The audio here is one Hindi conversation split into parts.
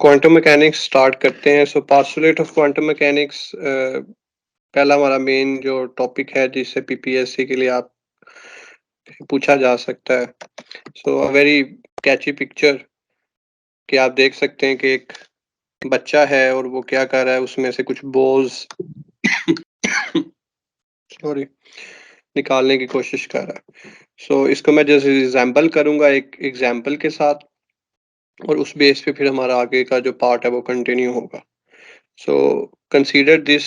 क्वांटम मैकेनिक्स स्टार्ट करते हैं। सो पोस्टुलेट ऑफ क्वांटम मैकेनिक्स पहला हमारा मेन जो टॉपिक है जिससे पीपीएससी के लिए आप पूछा जा सकता है। सो अ वेरी कैची पिक्चर कि आप देख सकते हैं कि एक बच्चा है और वो क्या कर रहा है, उसमें से कुछ बॉल्स सॉरी निकालने की कोशिश कर रहा है। सो इसको मैं जैसे एग्जाम्पल करूंगा एक एग्जाम्पल के साथ, और उस बेस पे फिर हमारा आगे का जो पार्ट है वो कंटिन्यू होगा। So consider this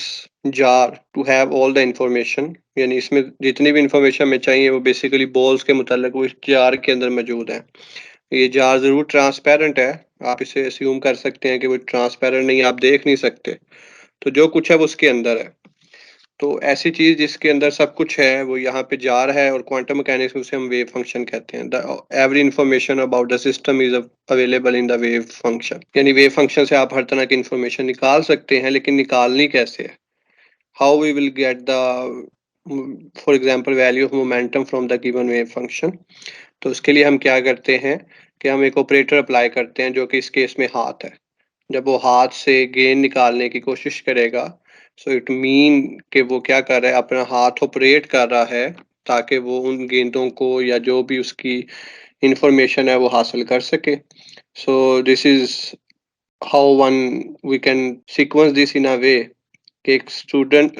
jar to have all the information, यानी इसमें जितनी भी इंफॉर्मेशन हमें चाहिए वो बेसिकली बॉल्स के मुतालिक वो इस जार के अंदर मौजूद है। ये जार ज़रूर ट्रांसपेरेंट है, आप इसे अस्यूम कर सकते हैं कि वो ट्रांसपेरेंट नहीं, आप देख नहीं सकते, तो जो कुछ है वो उसके अंदर है। तो ऐसी चीज़ जिसके अंदर सब कुछ है वो यहाँ पे जार है, और क्वांटम मैकेनिक्स में उसे हम वेव फंक्शन कहते हैं। Every information about the system is available in the wave function, यानी वेव फंक्शन से आप हर तरह की इंफॉर्मेशन निकाल सकते हैं, लेकिन निकालनी कैसे है, how we will get the for example value of momentum from the given wave function. तो उसके लिए हम क्या करते हैं कि हम एक ऑपरेटर अप्लाई करते हैं जो कि इस केस में हाथ है। जब वो हाथ से गेंद निकालने की कोशिश करेगा, सो इट मीन कि वो क्या कर रहा है, अपना हाथ ऑपरेट कर रहा है ताकि वो उन गेंदों को या जो भी उसकी इंफॉर्मेशन है वो हासिल कर सके। So this is how one we can sequence this in a way कि एक स्टूडेंट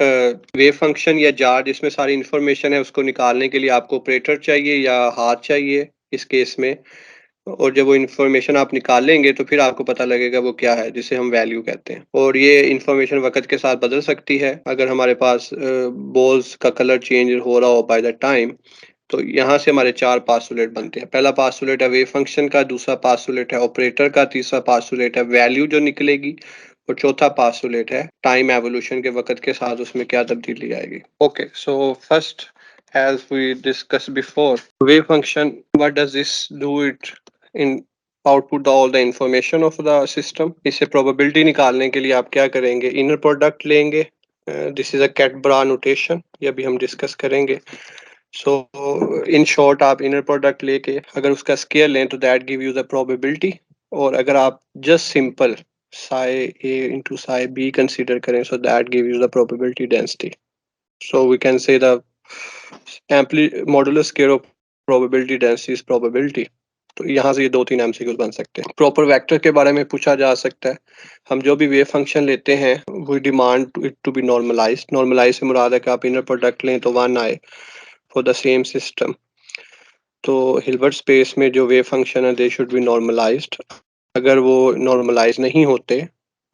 वेव फंक्शन या जार जिसमें सारी इंफॉर्मेशन है उसको निकालने के लिए आपको ऑपरेटर चाहिए या हाथ चाहिए इस केस में, और जब वो इन्फॉर्मेशन आप निकालेंगे तो फिर आपको पता लगेगा वो क्या है, जिसे हम वैल्यू कहते हैं। और ये इन्फॉर्मेशन वक्त के साथ बदल सकती है अगर हमारे पास बॉल्स का कलर चेंज हो रहा हो बाय द टाइम। तो यहाँ से हमारे चार पास्टुलेट बनते हैं। पहला पास्टुलेट है वेव फंक्शन का, दूसरा पास्टुलेट है ऑपरेटर का, तीसरा पास्टुलेट है वैल्यू जो निकलेगी, और चौथा पास्टुलेट है टाइम एवोल्यूशन के वक्त के साथ उसमें क्या तब्दीली आएगी। Okay, so first as we discussed before, wave function, what does this do? It in output all the information of the system। इससे probability निकालने के लिए आप क्या करेंगे, इनर प्रोडक्ट लेंगे। This is a ket bra notation, ये अभी हम डिस्कस करेंगे। सो इन शॉर्ट आप इनर प्रोडक्ट लेके अगर उसका स्केयर लें तो that give you the probability, और अगर आप just simple psi a into psi b consider करें, so that give you the probability density। so we can say the modulus square of probability density is probability। तो यहाँ से ये दो तीन एमसीक्यूज बन सकते हैं। प्रॉपर वेक्टर के बारे में पूछा जा सकता है। हम जो भी वेव फंक्शन लेते हैं वो demand it to be normalized. Normalize से मुराद है कि आप इनर प्रोडक्ट लें तो 1 आए फॉर द सेम सिस्टम। तो हिल्बर्ट स्पेस में जो वेव फंक्शन है दे शुड बी नॉर्मलाइज्ड। अगर वो नॉर्मलाइज नहीं होते,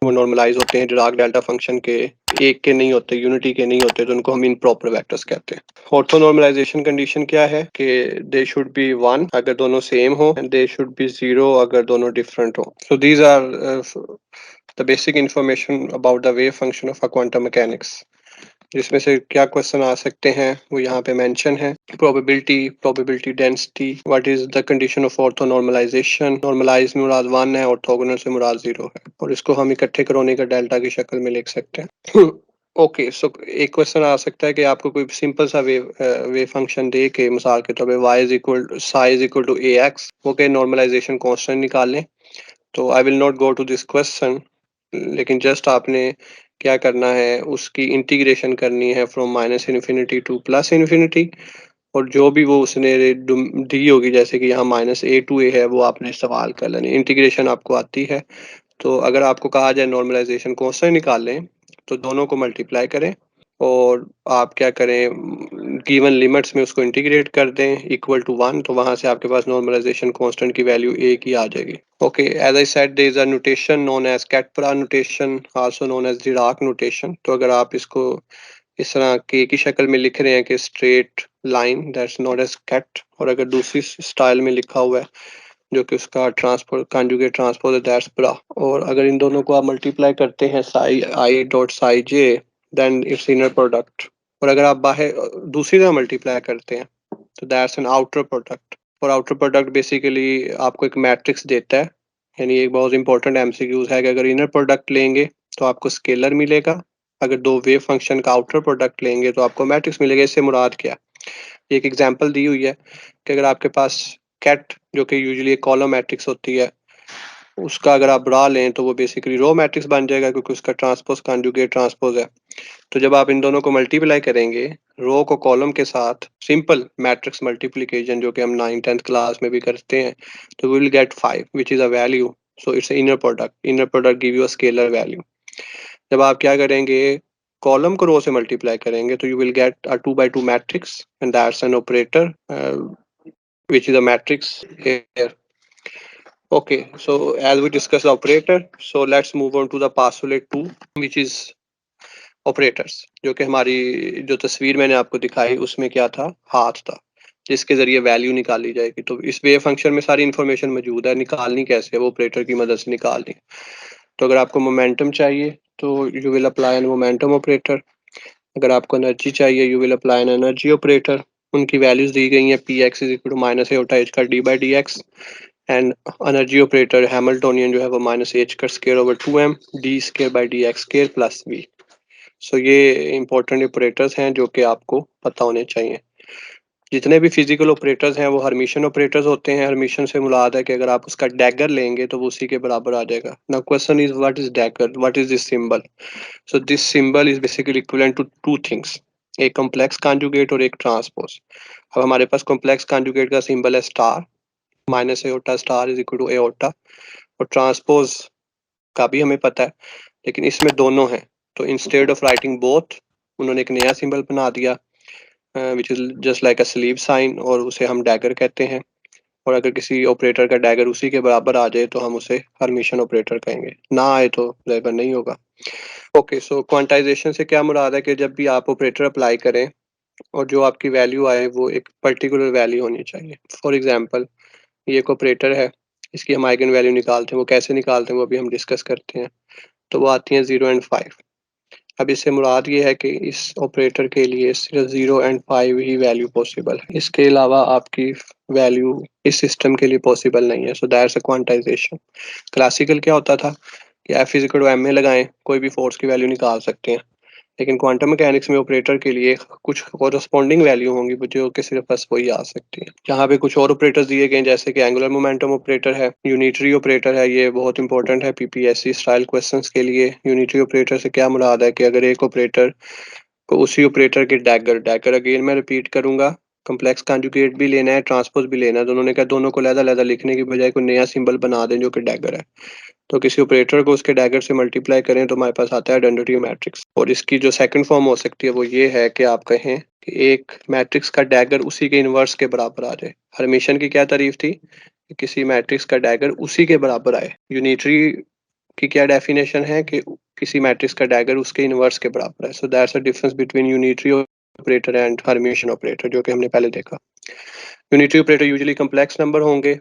वो नॉर्मलाइज होते हैं डिराक डेल्टा फंक्शन के, एक के नहीं होते, यूनिटी के नहीं होते, तो उनको हम इम्प्रॉपर वेक्टर्स कहते हैं। ऑर्थो नॉर्मलाइजेशन कंडीशन क्या है कि दे शुड बी 1 अगर दोनों सेम हो, एंड दे शुड बी 0 अगर दोनों डिफरेंट हो। So these are the basic information about the wave function of a quantum mechanics. जिसमें से क्या क्वेश्चन आ सकते हैं वो यहाँ पे मेंशन है। Probability density, what is the condition of orthonormalization. Normalize में मुराद 1 है, ऑर्थोगोनल से मुराद 0 है, और इसको हम इकट्ठे करोने का डेल्टा की शक्ल में लिख सकते हैं। ओके, सो एक क्वेश्चन आ सकता है कि आपको कोई सिंपल सा वेव फंक्शन दे के मिसाल के तौर पे y is equal psi is equal to a x, वो के नॉर्मलाइजेशन कांस्टेंट निकालें। तो I will not go to this question, लेकिन जस्ट आपने क्या करना है, उसकी इंटीग्रेशन करनी है from minus infinity to plus infinity, और जो भी वो उसने दी होगी, जैसे कि यहाँ माइनस ए टू ए है, वो आपने इस्तेमाल कर लेनी। इंटीग्रेशन आपको आती है, तो अगर आपको कहा जाए नॉर्मलाइजेशन कांस्टेंट निकाल लें तो दोनों को मल्टीप्लाई करें, और आप क्या करें, गिवन लिमिट्स में उसको इंटीग्रेट कर दें इक्वल टू 1, तो वहां से आपके पास नॉर्मलाइजेशन कांस्टेंट की वैल्यू ए की आ जाएगी। Okay, as I said there is a notation known as ket bra notation, also known as Dirac notation. तो अगर आप इसको इस तरह के की शक्ल में लिख रहे हैं कि straight line, that's known as ket, और अगर दूसरी स्टाइल में लिखा हुआ है जो कि उसका ट्रांसपोज कॉन्जुगेट ट्रांसपोज है, दैट्स ब्रा। और अगर इन दोनों को आप मल्टीप्लाई करते हैं psi i dot psi j, then it's inner product. और अगर आप बाहर दूसरी तरह मल्टीप्लाई करते हैं तो दैट्स एन आउटर प्रोडक्ट। और आउटर प्रोडक्ट बेसिकली आपको एक मैट्रिक्स देता है, यानी एक बहुत इंपॉर्टेंट एमसीक्यूज है कि अगर इनर प्रोडक्ट लेंगे तो आपको स्केलर मिलेगा, अगर दो वेव फंक्शन का आउटर प्रोडक्ट लेंगे तो आपको मैट्रिक्स मिलेगा। इससे मुराद क्या, एक एग्जांपल दी हुई है कि अगर आपके पास कैट जो कि यूजुअली एक कॉलम मैट्रिक्स होती है, उसका अगर आप रा लें तो वो बेसिकली रो मैट्रिक्स बन जाएगा क्योंकि उसका ट्रांसपोज़ कॉन्जुगेट ट्रांसपोज़ है। तो जब आप इन दोनों को मल्टीप्लाई करेंगे, रो को कॉलम के साथ सिंपल मैट्रिक्स मल्टीप्लिकेशन जो कि हम 9th-10th क्लास में भी करते हैं, तो we will get 5 which is a value. So it's inner product. Inner product give you a scalar value. जब आप क्या करेंगे, कॉलम को रो से मल्टीप्लाई करेंगे तो you will get a 2 by 2 matrix and that's an operator which is a matrix here. Okay, so as we discussed the operator, so let's move on to the postulate 2, which is operators. जो कि हमारी जो तस्वीर मैंने आपको दिखाई उसमें क्या था, हाथ था जिसके जरिए वैल्यू निकाली जाएगी। तो इस वेव फंक्शन में सारी इन्फॉर्मेशन मौजूद है, निकालनी कैसे है वो ऑपरेटर की मदद से निकालनी। तो अगर आपको मोमेंटम चाहिए तो you will apply an momentum operator. अगर आपको एनर्जी चाहिए you will apply an energy operator. उनकी वैल्यूज दी गई हैं, P X is equal to minus eta H का D by D X and energy operator Hamiltonian जो है वो माइनस एच का square over 2m D square by D X square plus V. So ये इंपॉर्टेंट ऑपरेटर्स हैं जो कि आपको पता होने चाहिए। जितने भी फिजिकल ऑपरेटर्स हैं वो हर्मिशन ऑपरेटर्स होते हैं। हर्मिशन से मुराद है कि अगर आप उसका डैगर लेंगे तो वो उसी के बराबर आ जाएगा। Now question is what is dagger, what is this symbol? So this symbol is basically equivalent to two things, एक कॉम्प्लेक्स कॉन्जुगेट और एक ट्रांसपोज। अब हमारे पास कॉम्प्लेक्स कॉन्जुगेट का सिंबल है star, minus iota star is equal to iota, और ट्रांसपोज का भी हमें पता है लेकिन इसमें दोनों हैं। तो इंस्टेड ऑफ राइटिंग बोथ उन्होंने एक नया सिंबल बना दिया which is just like a sleeve sign, और उसे हम डैगर कहते हैं। और अगर किसी ऑपरेटर का डैगर उसी के बराबर आ जाए तो हम उसे हर्मिशन ऑपरेटर कहेंगे, ना आए तो ज़ाहिर नहीं होगा। ओके, सो क्वांटाइजेशन से क्या मुराद है कि जब भी आप ऑपरेटर अप्लाई करें और जो आपकी वैल्यू आए वो एक पर्टिकुलर वैल्यू होनी चाहिए। फॉर एग्जांपल ये एक ऑपरेटर है, इसकी हम आइगन वैल्यू निकालते हैं। वो कैसे निकालते हैं वो अभी हम डिस्कस करते हैं। तो वो आती हैं 0 एंड 5। अब इससे मुराद ये है कि इस ऑपरेटर के लिए सिर्फ 0 एंड 5 ही वैल्यू पॉसिबल है, इसके अलावा आपकी वैल्यू इस सिस्टम के लिए पॉसिबल नहीं है। So that's a quantization. Classical क्या होता था कि f is equal to m a लगाएं, कोई भी फोर्स की वैल्यू निकाल सकते हैं। लेकिन क्वांटम मैकेनिक्स में ऑपरेटर के लिए कुछ कोरस्पॉन्डिंग वैल्यू होंगी जो कि सिर्फ बस वही आ सकती है। यहाँ पे कुछ और ऑपरेटर्स दिए गए जैसे कि एंगुलर मोमेंटम ऑपरेटर है, यूनिटरी ऑपरेटर है। ये बहुत इंपॉर्टेंट है पीपीएससी स्टाइल क्वेश्चंस के लिए। यूनिटरी ऑपरेटर से क्या मुराद है कि अगर एक ऑपरेटर को उसी ऑपरेटर के डैगर डैगर अगेन मैं रिपीट करूंगा, कॉम्प्लेक्स कॉन्जुगेट भी लेना है, ट्रांसपोज भी लेना है, दोनों ने कहा दोनों को अलग-अलग लिखने की बजाय कोई नया सिंबल बना दें जो कि डैगर है। तो किसी ऑपरेटर को उसके डैगर से मल्टीप्लाई करें तो हमारे पास आता है आइडेंटिटी मैट्रिक्स। और इसकी जो सेकंड फॉर्म हो सकती है वो ये है कि आप कहें कि एक मैट्रिक्स का डैगर उसी के इन्वर्स के बराबर आ जाए। हर्मिशन की क्या तारीफ थी कि किसी मैट्रिक्स का डैगर उसी के बराबर आए। यूनिटरी की क्या डेफिनेशन है कि किसी मैट्रिक्स का डैगर उसके इन्वर्स के बराबर है। So that's a difference between unitary operator and Hermitian operator जो कि हमने पहले देखा। Unitary operator usually complex number होंगे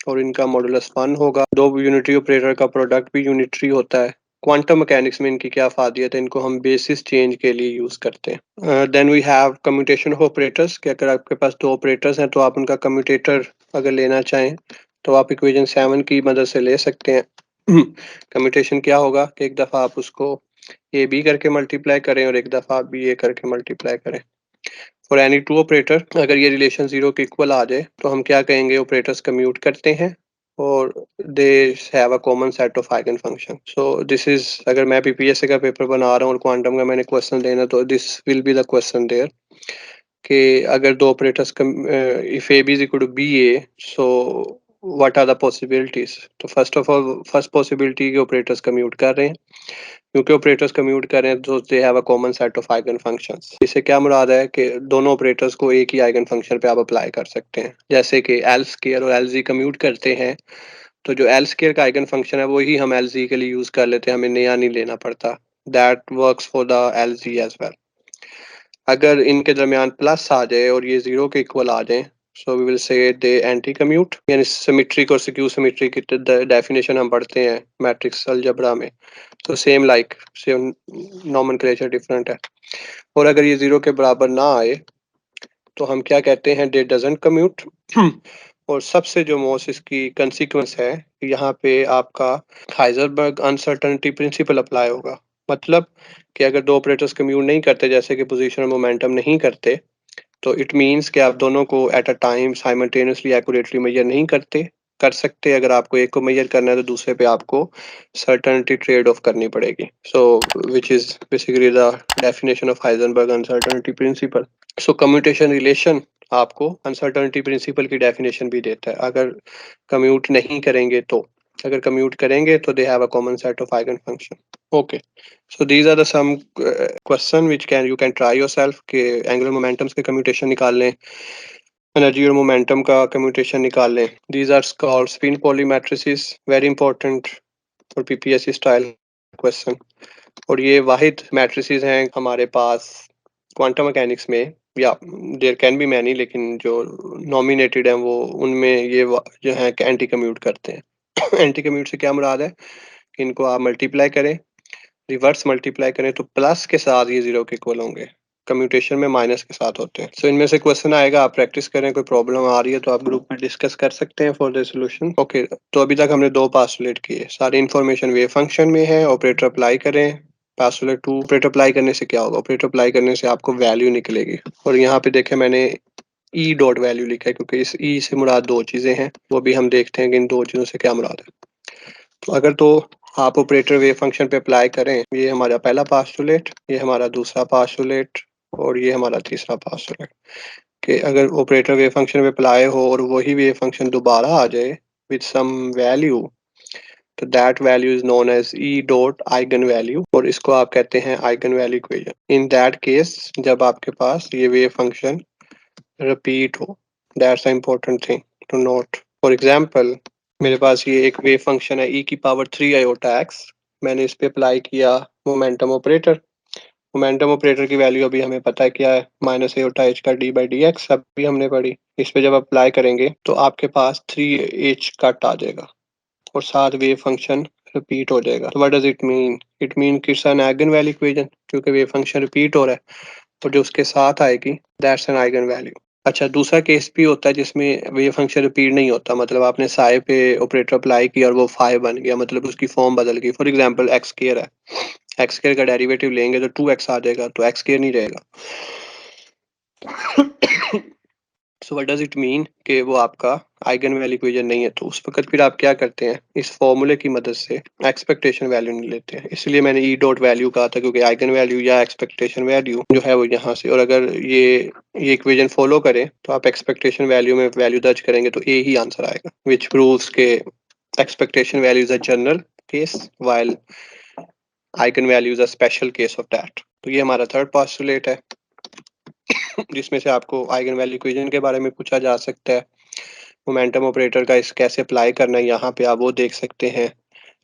और इनका मॉडुलस 1 होगा। दो यूनिटरी ऑपरेटर का प्रोडक्ट भी यूनिटरी होता है। क्वांटम मैकेनिक्स में इनकी क्या फादियत है, इनको हम बेसिस चेंज के लिए यूज करते हैं। Then we have commutation of operators कि अगर आपके पास दो ऑपरेटर्स हैं तो आप उनका कम्यूटेटर अगर लेना चाहें तो आप इक्वेशन 7 की मदद से ले सकते हैं। कम्यूटेशन क्या होगा कि एक दफ़ा आप उसको ए बी करके मल्टीप्लाई करें और एक दफ़ा आप बी ए करके मल्टीप्लाई करें। फॉर एनी टू ऑपरेटर अगर ये रिलेशन 0 के इक्वल आ जाए तो हम क्या कहेंगे, ऑपरेटर्स कम्यूट करते हैं और दे have a common set of eigen function. So this is, अगर मैं पीपीएससी का पेपर बना रहा हूँ और क्वांटम का मैंने क्वेश्चन देना तो this will be the question there कि अगर दो operators if A B is equal to B A, so what are the possibilities. तो first of all first possibility के ऑपरेटर्स कम्यूट कर रहे हैं, क्योंकि ऑपरेटर्स कम्यूट कर रहे हैं तो they have a common set of eigen functions. इससे क्या मुराद है कि दोनों ऑपरेटर्स को एक ही आइगन फंक्शन पे आप अप्लाई कर सकते हैं। जैसे कि एल स्क्वायर और एल जी कम्यूट करते हैं तो जो एल स्क्वायर का आइगन फंक्शन है वही हम एल जी के लिए यूज कर लेते हैं, हमें नया नहीं लेना पड़ता। That works for the l g as well. अगर इनके दरमियान प्लस आ जाए और ये 0 के इक्वल आ जाए सो we will say they anti commute. यानी सिमेट्रिक और सिक्यू सिमेट्रिक की डेफिनेशन हम पढ़ते हैं मैट्रिक्स अलजेब्रा में। तो same like same nomenclature different है। और अगर ये 0 के बराबर ना आए तो हम क्या कहते हैं, दे डजंट कम्यूट। और सबसे जो मोस्ट इसकी कंसीक्वेंस है, यहाँ पे आपका हाइजेनबर्ग अनसर्टेनिटी प्रिंसिपल अप्लाई होगा। मतलब कि अगर दो ऑपरेटर्स कम्यूट नहीं करते जैसे कि पोजीशन और मोमेंटम नहीं करते तो इट मींस कि आप दोनों को at a time simultaneously accurately measure नहीं करते कर सकते। अगर आपको एक को मेजर करना है तो दूसरे पे आपको सर्टेनिटी ट्रेड ऑफ करनी पड़ेगी। So which is basically the definition of Heisenberg uncertainty principle. So commutation relation आपको अनसर्टेनिटी प्रिंसिपल की डेफिनेशन भी देता है। अगर कम्यूट नहीं करेंगे तो, अगर कम्यूट करेंगे तो they have a common set of eigen function. Okay, so these are the some question which can you can try yourself के एंगुलर मोमेंटम्स के कम्यूटेशन निकाल लें, एनर्जी और मोमेंटम का कम्यूटेशन निकाल लें। These are called spin Pauli matrices, very important for PPSC style question. और ये वाहिद मैट्रिसेस हैं हमारे पास क्वांटम मैकेनिक्स में, या देयर कैन बी मैनी, लेकिन जो नॉमिनेटेड हैं वो उनमें ये जो है एंटी कम्यूट करते हैं। एंटी कम्यूट से क्या मुराद है कि इनको आप मल्टीप्लाई करें, रिवर्स मल्टीप्लाई करें तो प्लस के साथ ये जीरो के इक्वल होंगे, कम्यूटेशन में माइनस के साथ होते हैं। सो इनमें से क्वेश्चन आएगा, आप प्रैक्टिस करें, कोई प्रॉब्लम आ रही है तो आप ग्रुप में डिस्कस कर सकते हैं फॉर द सॉल्यूशन। ओके, तो अभी तक हमने दो पास्टुलेट किए, सारी इन्फॉर्मेशन वेव फंक्शन में है, ऑपरेटर अप्लाई करें। पास्टुलेट 2, ऑपरेटर अप्लाई करने से क्या होगा, ऑपरेटर अप्लाई करने से आपको वैल्यू निकलेगी। और यहाँ पे देखें मैंने ई डॉट वैल्यू लिखा है क्योंकि इस ई से मुराद दो चीजें हैं, वो भी हम देखते हैं कि इन दो चीजों से क्या मुराद है। तो अगर तो आप ऑपरेटर वेव फंक्शन पे अप्लाई करें, ये हमारा पहला पास्टुलेट, ये हमारा दूसरा पास्टुलेट और ये हमारा तीसरा पास्टुलेट, कि अगर ऑपरेटर वेव फंक्शन पे अप्लाई हो और वही वेव फंक्शन दोबारा आ जाए विद सम वैल्यू, तो that value is known as e dot eigen value, और इसको आप कहते हैं eigen value equation. In that case जब आपके पास ये वेव फंक्शन रिपीट हो, that's a important thing to note. For example, मेरे पास ये एक वेव फंक्शन है ई की पावर 3 आयोटा एक्स, मैंने इस पे अप्लाई किया मोमेंटम ऑपरेटर। मोमेंटम ऑपरेटर की वैल्यू अभी हमें पता है क्या है, माइनस एयोटा एच का डी बाई डी एक्स, अभी हमने पढ़ी। इस पे जब अप्लाई करेंगे तो आपके पास 3h कट आ जाएगा और साथ वेव फंक्शन रिपीट हो जाएगा। तो what does it mean, it mean कि it's an eigen value equation, क्योंकि वेव फंक्शन रिपीट हो रहा है और जो उसके साथ आएगी दैट्स एन आइगन वैल्यू। अच्छा, दूसरा केस भी होता है जिसमें वेव फंक्शन रिपीट नहीं होता, मतलब आपने साए पे ऑपरेटर अप्लाई किया और वो फाइव बन गया, मतलब उसकी फॉर्म बदल गई। फॉर एग्जांपल एक्स स्क्वायर है, एक्स स्क्वायर का डेरिवेटिव लेंगे तो 2x आ जाएगा, तो एक्स स्क्वायर नहीं रहेगा। So what does it mean कि वो आपका आइगन वैल्यू इक्वेशन नहीं है, तो उस वक्त फिर आप क्या करते हैं, इस फॉर्मूले की मदद से एक्सपेक्टेशन वैल्यू नहीं लेते हैं। इसलिए मैंने ई डॉट वैल्यू कहा था, क्योंकि आइगन वैल्यू या एक्सपेक्टेशन वैल्यू जो है वो यहाँ से, और अगर ये इक्वेशन फॉलो करें तो आप एक्सपेक्टेशन वैल्यू में वैल्यू दर्ज करेंगे तो ए ही आंसर आएगा, विच प्रूव्स के expectation value is a general case while eigen value is a special case of that. तो ये हमारा थर्ड पोस्टुलेट है जिसमें से आपको आइगन वैल्यू इक्वेशन के बारे में पूछा जा सकता है। मोमेंटम ऑपरेटर का इस कैसे अप्लाई करना है यहाँ पे आप वो देख सकते हैं।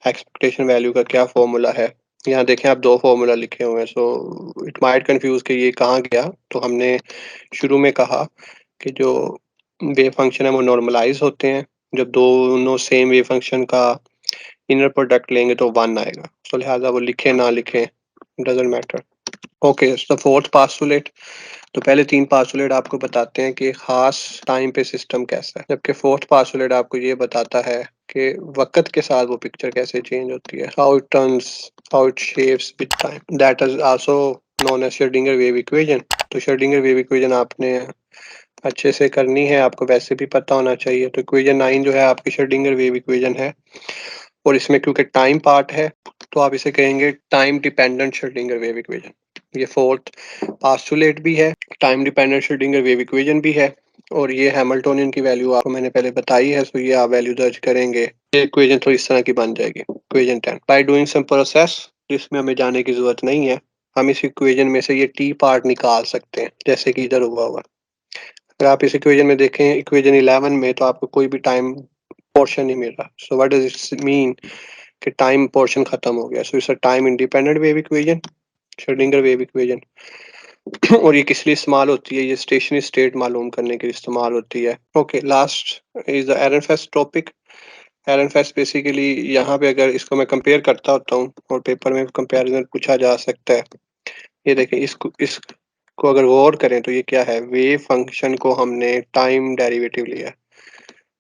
एक्सपेक्टेशन वैल्यू का क्या फॉर्मूला है, यहाँ देखें आप दो फॉर्मूला लिखे हुए हैं, सो इट माइट कंफ्यूज कि ये कहाँ गया। तो हमने शुरू में कहा कि जो वेव फंक्शन है वो नॉर्मलाइज होते हैं, जब दोनों सेम वेव फंक्शन का इनर प्रोडक्ट लेंगे तो वन आएगा। सो लिहाजा वो लिखे ना लिखे doesn't matter. Okay, the fourth postulate, तो पहले तीन पास्टुलेट आपको बताते हैं कि खास टाइम पे सिस्टम कैसा है, जबकि फोर्थ पास्टुलेट आपको ये बताता है कि वक्त के साथ वो पिक्चर कैसे चेंज होती है, how it turns, how it shapes with time, that is also known as Schrodinger wave equation. तो श्रोडिंगर वेव इक्वेशन आपने अच्छे से करनी है, आपको वैसे भी पता होना चाहिए। तो इक्वेशन 9 जो है आपकी श्रोडिंगर वेव इक्वेशन है, और इसमें क्योंकि टाइम पार्ट है तो आप इसे कहेंगे time dependent Schrodinger wave equation. ये फोर्थ पास्टुलेट भी है, time dependent Schrodinger wave equation भी है, और ये हैमिल्टोनियन की वैल्यू आपको मैंने पहले बताई है, तो ये आप वैल्यू दर्ज करेंगे, ये इक्वेशन तो इस तरह की बन जाएगी, equation 10। By doing some process जिसमें हमें जाने की जरूरत नहीं है, हम इस इक्वेशन में से ये टी पार्ट निकाल सकते हैं, जैसे कि इधर हुआ हुआ। अगर आप इस इक्वेशन में देखें, इक्वेशन 11 में, तो आपको कोई भी टाइम पोर्शन नहीं मिल रहा। So what does it mean कि टाइम पोर्शन खत्म हो गया। So it's a time independent wave equation, Schrodinger wave equation. और ये किस लिए इस्तेमाल होती है, ये स्टेशनरी स्टेट मालूम करने के लिए इस्तेमाल होती है। Okay, last is the Ehrenfest topic. Ehrenfest basically यहाँ पे अगर इसको मैं कंपेयर करता होता हूँ और पेपर में कंपैरिजन पूछा जा सकता है। ये देखें, इसको अगर गौर करें तो ये क्या है, वेव फंक्शन को हमने टाइम डेरिवेटिव लिया है।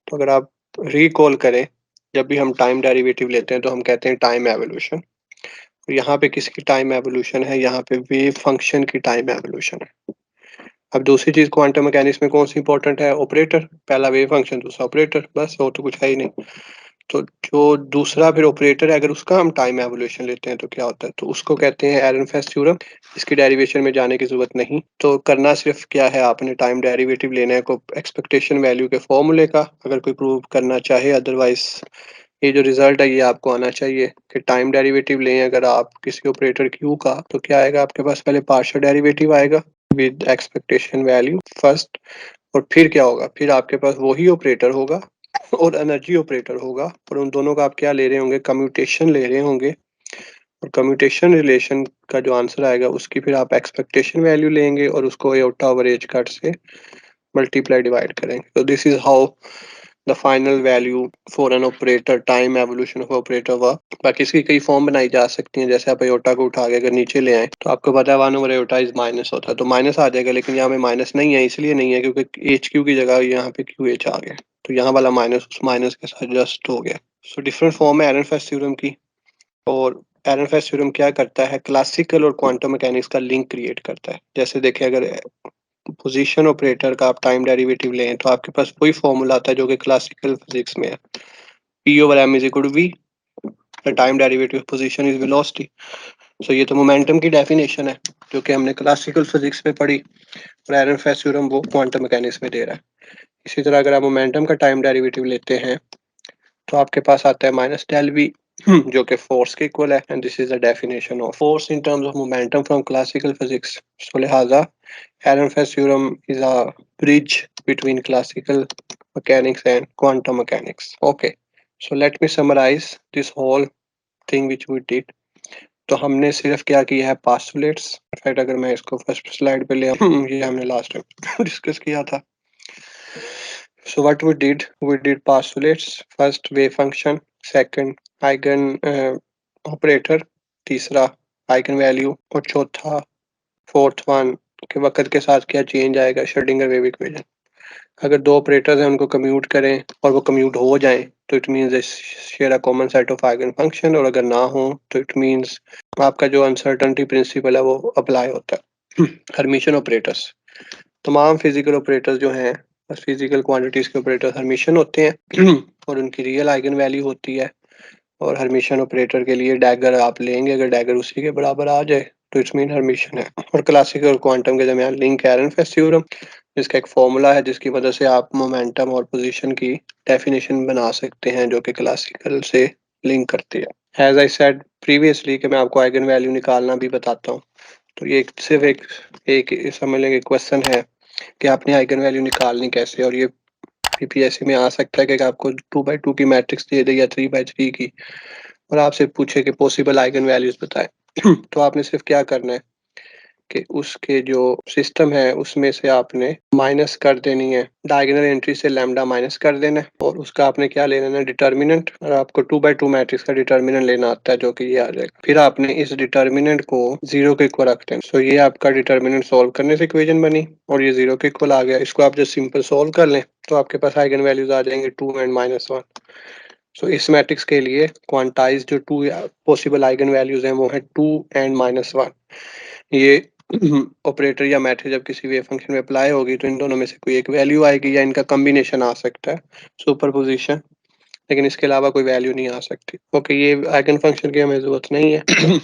तो अगर आप रिकॉल करें, जब भी हम टाइम डेरिवेटिव लेते हैं तो हम कहते हैं टाइम एवोल्यूशन। यहाँ पे किसकी टाइम एवोल्यूशन है, यहाँ पे वेव फंक्शन की टाइम एवोल्यूशन है। अब दूसरी चीज़ क्वांटम मैकेनिक्स में कौन सी इंपॉर्टेंट है? ऑपरेटर, पहला वेव फंक्शन, दूसरा ऑपरेटर, बस और तो कुछ है ही नहीं। तो जो दूसरा फिर ऑपरेटर है, अगर उसका हम टाइम एवोल्यूशन लेते हैं तो क्या होता है? तो उसको कहते हैं एरनफेस्ट थ्योरम। इसकी डेरिवेशन में जाने की ज़रूरत नहीं। तो करना सिर्फ क्या है, आपने टाइम डेरिवेटिव लेना है को एक्सपेक्टेशन वैल्यू के फॉर्मूले का, अगर कोई प्रूव करना चाहे, अदरवाइज़ ये जो रिज़ल्ट है ये आपको आना चाहिए कि टाइम डेरिवेटिव लें अगर आप किसी ऑपरेटर Q का, तो क्या आएगा आपके पास? पहले पार्शियल डेरिवेटिव आएगा विद एक्सपेक्टेशन वैल्यू फर्स्ट, और फिर क्या होगा? फिर आपके पास वही ऑपरेटर होगा और एनर्जी ऑपरेटर होगा, और उन दोनों का आप क्या ले रहे होंगे? कम्यूटेशन ले रहे होंगे, और कम्यूटेशन रिलेशन का जो आंसर आएगा उसकी फिर आप एक्सपेक्टेशन वैल्यू लेंगे और उसको एओटा ओवर एज कट से मल्टीप्लाई डिवाइड करेंगे। तो this is how the final value for an operator, time evolution of operator work. बाकी इसकी कई फॉर्म बनाई जा सकती हैं, जैसे आप एओटा को उठा के अगर नीचे ले आए तो आपको पता है 1 ओवर एओटा इज माइनस होता है, तो माइनस आ जाएगा, लेकिन यहाँ पे माइनस नहीं है, इसलिए नहीं है क्योंकि एच क्यू की जगह यहाँ पे क्यू एच आ गया, तो यहाँ वाला माइनस उस माइनस के साथ जस्ट हो गया। सो डिफरेंट फॉर्म है एरनफेस्ट थ्योरम की, और एरनफेस्ट थ्योरम क्या करता है? क्लासिकल और क्वांटम मैकेनिक्स का लिंक क्रिएट करता है। जैसे देखिए, अगर पोजीशन ऑपरेटर का आप टाइम डेरिवेटिव लें तो आपके पास वही फॉर्मूला आता है जो कि क्लासिकल फिजिक्स में है, p over m is equal to v, the time derivative of position is velocity। सो ये तो मोमेंटम की डेफिनेशन है जो कि हमने क्लासिकल फिजिक्स में पढ़ी, और एरनफेस्ट थ्योरम वो क्वांटम मैकेनिक्स में दे रहा है। इसी तरह अगर आप मोमेंटम का टाइम डेरिवेटिव लेते हैं तो आपके पास आता है माइनस डेल वी, जो कि फोर्स के इक्वल है, and this is the definition of force in terms of momentum from classical physics. So लिहाजा Ehrenfest theorem is a bridge between classical mechanics and quantum mechanics. Okay, so let me summarise this whole thing which we did. तो हमने सिर्फ क्या किया है? पास्टुलेट्स। इनफैक्ट अगर मैं इसको फर्स्ट स्लाइड पे ले आऊं, ये हमने लास्ट टाइम डिस्कस किया था। So what we did postulates, first wave function, second eigen operator, तीसरा eigen value, और चौथा फोर्थ वन के वक्त के साथ क्या चेंज आएगा? Schrodinger wave equation. अगर दो ऑपरेटर्स हैं उनको कम्यूट करें और वो कम्यूट हो जाएं तो it means they share a common set of eigen function, और अगर ना हो तो इट मीन्स आपका जो अनसर्टेनिटी प्रिंसिपल है वो अप्लाई होता है। हर्मिशन ऑपरेटर्स, तमाम फिजिकल ऑपरेटर्स जो हैं, बस फिजिकल क्वांटिटीज के ऑपरेटर हर्मिशन होते हैं और उनकी रियल आइगन वैल्यू होती है, और हर्मिशन ऑपरेटर के लिए डैगर आप लेंगे, अगर डैगर उसी के बराबर आ जाए तो इट्स मीन हर्मिशन है। और क्लासिकल और क्वांटम के दरमियान लिंक है एरनफेस्ट थ्योरम, जिसका एक फॉर्मूला है जिसकी मदद से आप मोमेंटम और पोजीशन की डेफिनेशन बना सकते हैं जो कि क्लासिकल से लिंक करती है। एज आई सेड प्रीवियसली कि मैं आपको आइगन वैल्यू निकालना भी बताता हूँ, तो ये सिर्फ एक समझ लेंगे क्वेश्चन है कि आपने आइगन वैल्यू निकालनी कैसे, और ये पीपीएससी में आ सकता है कि आपको 2x2 की मैट्रिक्स दे दे या 3x3 की, और आपसे पूछे कि पॉसिबल आइगन वैल्यूज बताएं। तो आपने सिर्फ क्या करना है कि उसके जो सिस्टम है उसमें से आपने माइनस कर देनी है, डायगोनल एंट्री से लैम्डा माइनस कर देना है, और उसका आपने क्या ले लेना है? डिटर्मिनेंट। और आपको 2x2 मैट्रिक्स का डिटर्मिनेंट लेना आता है जो कि ये आ जाएगा। फिर आपने इस डिटर्मिनेंट को 0 के इक्वल रख देना। सो ये आपका डिटर्मिनेंट सॉल्व करने से इक्वेशन बनी और ये 0 के इक्वल आ गया। इसको आप जब सिंपल सॉल्व कर लें तो आपके पास आइगन वैल्यूज आ जाएंगे 2 एंड -1। सो इस मैट्रिक्स के लिए क्वांटाइज जो 2 पॉसिबल आइगन वैल्यूज हैं वो है 2 एंड -1। ये ऑपरेटर या मैट्रिक्स जब किसी वेव फंक्शन में अप्लाई होगी तो इन दोनों में से कोई एक वैल्यू आएगी या इनका कॉम्बिनेशन आ सकता है, सुपरपोजिशन, लेकिन इसके अलावा कोई वैल्यू नहीं आ सकती। ओके, ये आइगन फंक्शन की हमें जरूरत नहीं है।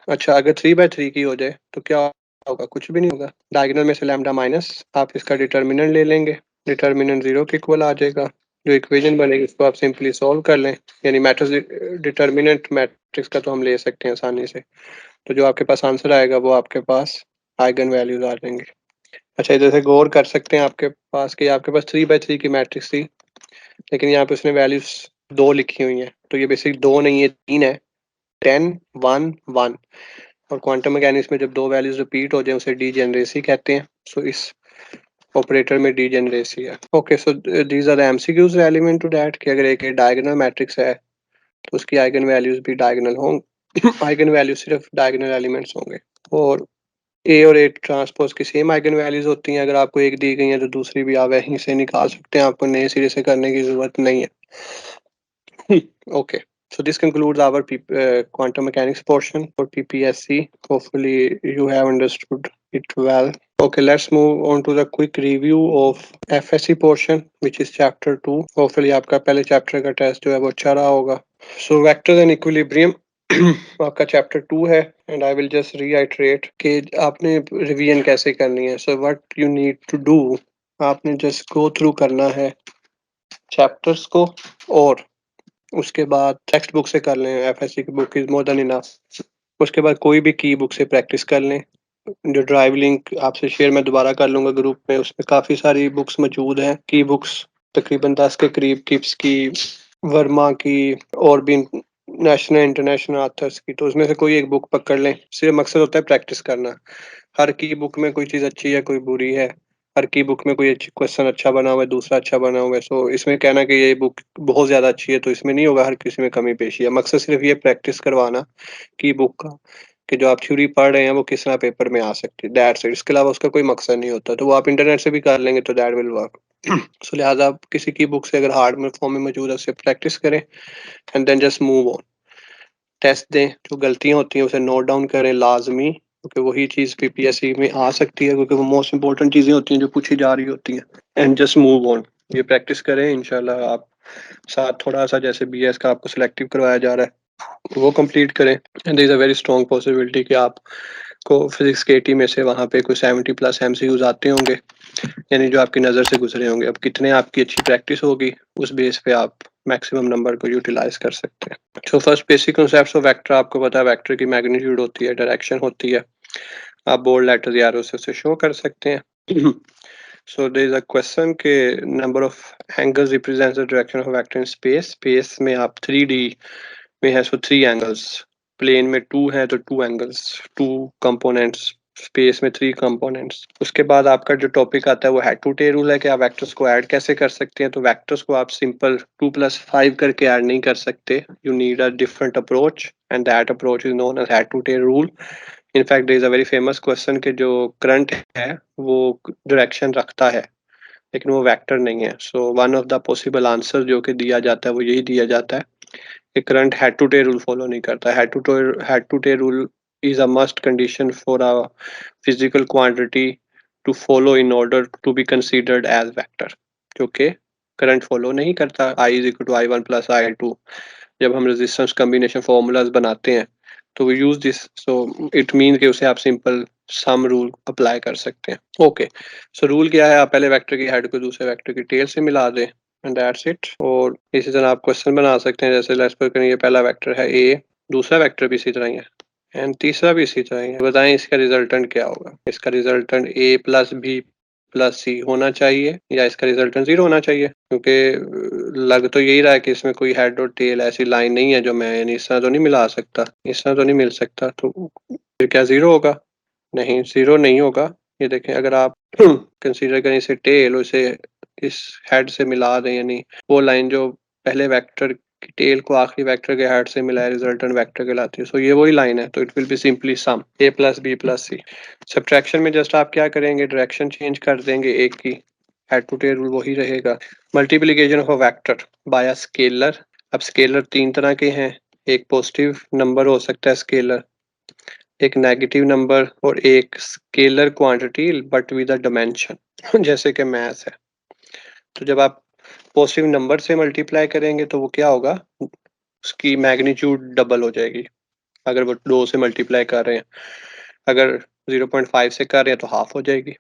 अच्छा, अगर 3x3 की हो जाए तो क्या होगा? कुछ भी नहीं होगा। डायगोनल में से लैम्डा माइनस, आप इसका डिटर्मिनेंट ले लेंगे, डिटर्मिनेंट 0 के इक्वल आ जाएगा। जो इक्वेशन बनेगी उसको आप सिंपली सॉल्व कर लें, यानी मैट्रिक्स डिटर्मिनेंट मैट्रिक्स का तो हम ले सकते हैं आसानी से। तो जो आपके पास आंसर आएगा वो आपके पास आइगन वैल्यूज आ जाएंगे। अच्छा, इधर से गौर कर सकते हैं आपके पास कि आपके पास 3x3 की मैट्रिक्स थी, लेकिन यहाँ पे उसने वैल्यूज 2 लिखी हुई हैं, तो ये बेसिक 2 नहीं है, 3 है। 10 1 1, और क्वांटम मैकेनिक्स में जब दो वैल्यूज रिपीट हो जाए उसे डीजेनरेसी कहते हैं। सो इस ऑपरेटर में डीजेनरेसी है। Okay, so these are the MCQs element to that कि अगर एक डायगोनल मैट्रिक्स है तो उसकी आइगन वैल्यूज भी डायगोनल होंगे। आइगन वैल्यू सिर्फ डायगोनल एलिमेंट्स होंगे, और ए और ए ट्रांसपोज की सेम आइगन वैल्यूज होती हैं। अगर आपको एक दी गई है तो दूसरी भी आप वहीं से निकाल सकते हैं, आपको नए सिरे से करने की जरूरत नहीं है। Okay, so this concludes our quantum mechanics portion for PPSC. Hopefully you have understood it well. Okay, let's move on to the quick review of FSC portion, which is chapter 2. Hopefully आपका पहले चैप्टर का टेस्ट जो है वो अच्छा रहा होगा. So vectors and equilibrium आपका चैप्टर 2 है, and I will just reiterate कि आपने रिवीजन कैसे करनी है. So what you need to do, आपने जस्ट गो थ्रू करना है चैप्टर्स को, और उसके बाद टेक्स्ट बुक से कर लें. एफएससी की book is more than enough. उसके बाद कोई भी की बुक से प्रैक्टिस कर लें. जो ड्राइव लिंक आपसे शेयर मैं दोबारा कर लूंगा ग्रुप में, उसमें काफ़ी सारी बुक्स मौजूद हैं, की बुक्स तकरीबन 10 के करीब, किप्स की, वर्मा की, और भी नेशनल इंटरनेशनल ऑथर्स की. तो उसमें से कोई एक बुक पकड़ लें. सिर्फ मकसद होता है प्रैक्टिस करना. हर की बुक में कोई चीज़ अच्छी है, कोई बुरी है. हर की बुक में कोई क्वेश्चन अच्छा बना हुआ है, दूसरा अच्छा बना हुआ है. सो इसमें कहना कि ये बुक बहुत ज़्यादा अच्छी है, तो इसमें नहीं होगा हर किसी में कमी पेशी है. मकसद सिर्फ ये प्रैक्टिस करवाना की बुक का, कि जो आप थ्योरी पढ़ रहे हैं वो किस तरह पेपर में आ सकती है. That's it. इसके अलावा उसका कोई मकसद नहीं होता. तो वो आप इंटरनेट से भी कर लेंगे तो दैट विल वर्क. सो लिहाजा आप किसी की बुक से अगर हार्ड में फॉर्म में मौजूद है उससे प्रैक्टिस करें, and then just move on. Test दें, जो गलतियां होती हैं उसे नोट डाउन करें लाजमी, क्योंकि वही चीज़ पीपीएससी में आ सकती है, क्योंकि वो मोस्ट इंपॉर्टेंट चीज़ें होती हैं जो पूछी जा रही होती हैं. And just move on. ये प्रैक्टिस करें, इंशाल्लाह आप साथ थोड़ा सा जैसे बीएस का आपको सिलेक्टिव करवाया जा रहा है वो कंप्लीट करें. And there is a very strong possibility कि आपको फिजिक्स के टी में से वहाँ पे कोई 70+ MCQs आते होंगे, यानी जो आपकी नज़र से गुजरे होंगे. अब कितने आपकी अच्छी प्रैक्टिस होगी उस बेस पे आप मैक्सिमम नंबर को यूटिलाइज कर सकते हैं. So first basic concepts of vector आपको पता है. वेक्टर की मैग्नीट्यूड होती है, डायरेक्शन होती है. आप बोल्ड लेटर्स या एरो से उसे शो कर सकते हैं. So there is a question के number of angles represents the direction of vector in space. Space में आप 3D में है, सो 3 एंगल्स. प्लेन में 2 है तो 2 एंगल्स, 2 कंपोनेंट्स. स्पेस में 3 कंपोनेंट्स. उसके बाद आपका जो टॉपिक आता है वो हेड टू टेल रूल है कि आप वेक्टर्स को ऐड कैसे कर सकते हैं. तो वेक्टर्स को आप सिंपल 2+5 करके ऐड नहीं कर सकते. You need a different approach, and that approach is known as head to tail rule. In fact there is a very famous question कि जो करंट है वो डायरेक्शन रखता है लेकिन वो वेक्टर नहीं है. So one of the possible answer जो कि दिया जाता है वो यही दिया जाता है कि current head to tail rule follow नहीं करता. Head to tail rule is a must condition for a physical quantity to follow in order to be considered as vector, क्योंकि करंट फॉलो नहीं करता. I is equal to I1 plus I2. जब हम रेजिस्टेंस कम्बिनेशन फॉर्मूलाज बनाते हैं तो we use this. So it mean कि उसे आप सिंपल सम रूल अप्लाई कर सकते हैं. ओके, सो रूल क्या है, आप पहले वेक्टर की हेड को दूसरे वेक्टर की टेल से मिला दें, एंड दैट्स इट. और इसी तरह आप क्वेश्चन बना सकते हैं, जैसे लेट्स सपोज करें ये पहला वेक्टर है ए, दूसरा वेक्टर भी इसी तरह ही है, एंड तीसरा भी इसी तरह ही है. बताएं इसका रिजल्टेंट क्या होगा. इसका रिजल्टेंट ए प्लस बी प्लस सी होना चाहिए, या इसका रिजल्टेंट 0 होना चाहिए, क्योंकि लग तो यही रहा है कि इसमें कोई हेड और टेल ऐसी लाइन नहीं है जो मैं, यानी इस तरह तो नहीं मिला सकता, इस तरह तो नहीं मिल सकता. तो फिर क्या 0 होगा? नहीं, 0 नहीं होगा. ये देखें, अगर आप कंसीडर करें इसे टेल, उसे इस हेड से मिला दें, यानी वो लाइन जो पहले वेक्टर की टेल को आखिरी वेक्टर के हेड से मिलाए रिजल्टेंट वेक्टर कहलाती है. सो ये वही लाइन है. तो it will be simply some a plus b plus c. Subtraction में जस्ट आप क्या करेंगे, डायरेक्शन चेंज कर देंगे एक की. हेड टू टेल रूल वही रहेगा. Multiplication of a vector by a scalar. अब स्केलर 3 तरह के हैं. एक पॉजिटिव नंबर हो सकता है स्केलर, एक नेगेटिव नंबर, और एक scalar quantity but with a dimension जैसे कि मैथ है. तो जब आप पॉजिटिव नंबर से मल्टीप्लाई करेंगे तो वो क्या होगा, उसकी मैग्नीट्यूड डबल हो जाएगी. अगर वो 2 से मल्टीप्लाई कर रहे हैं, अगर 0.5 से कर रहे हैं तो हाफ हो जाएगी.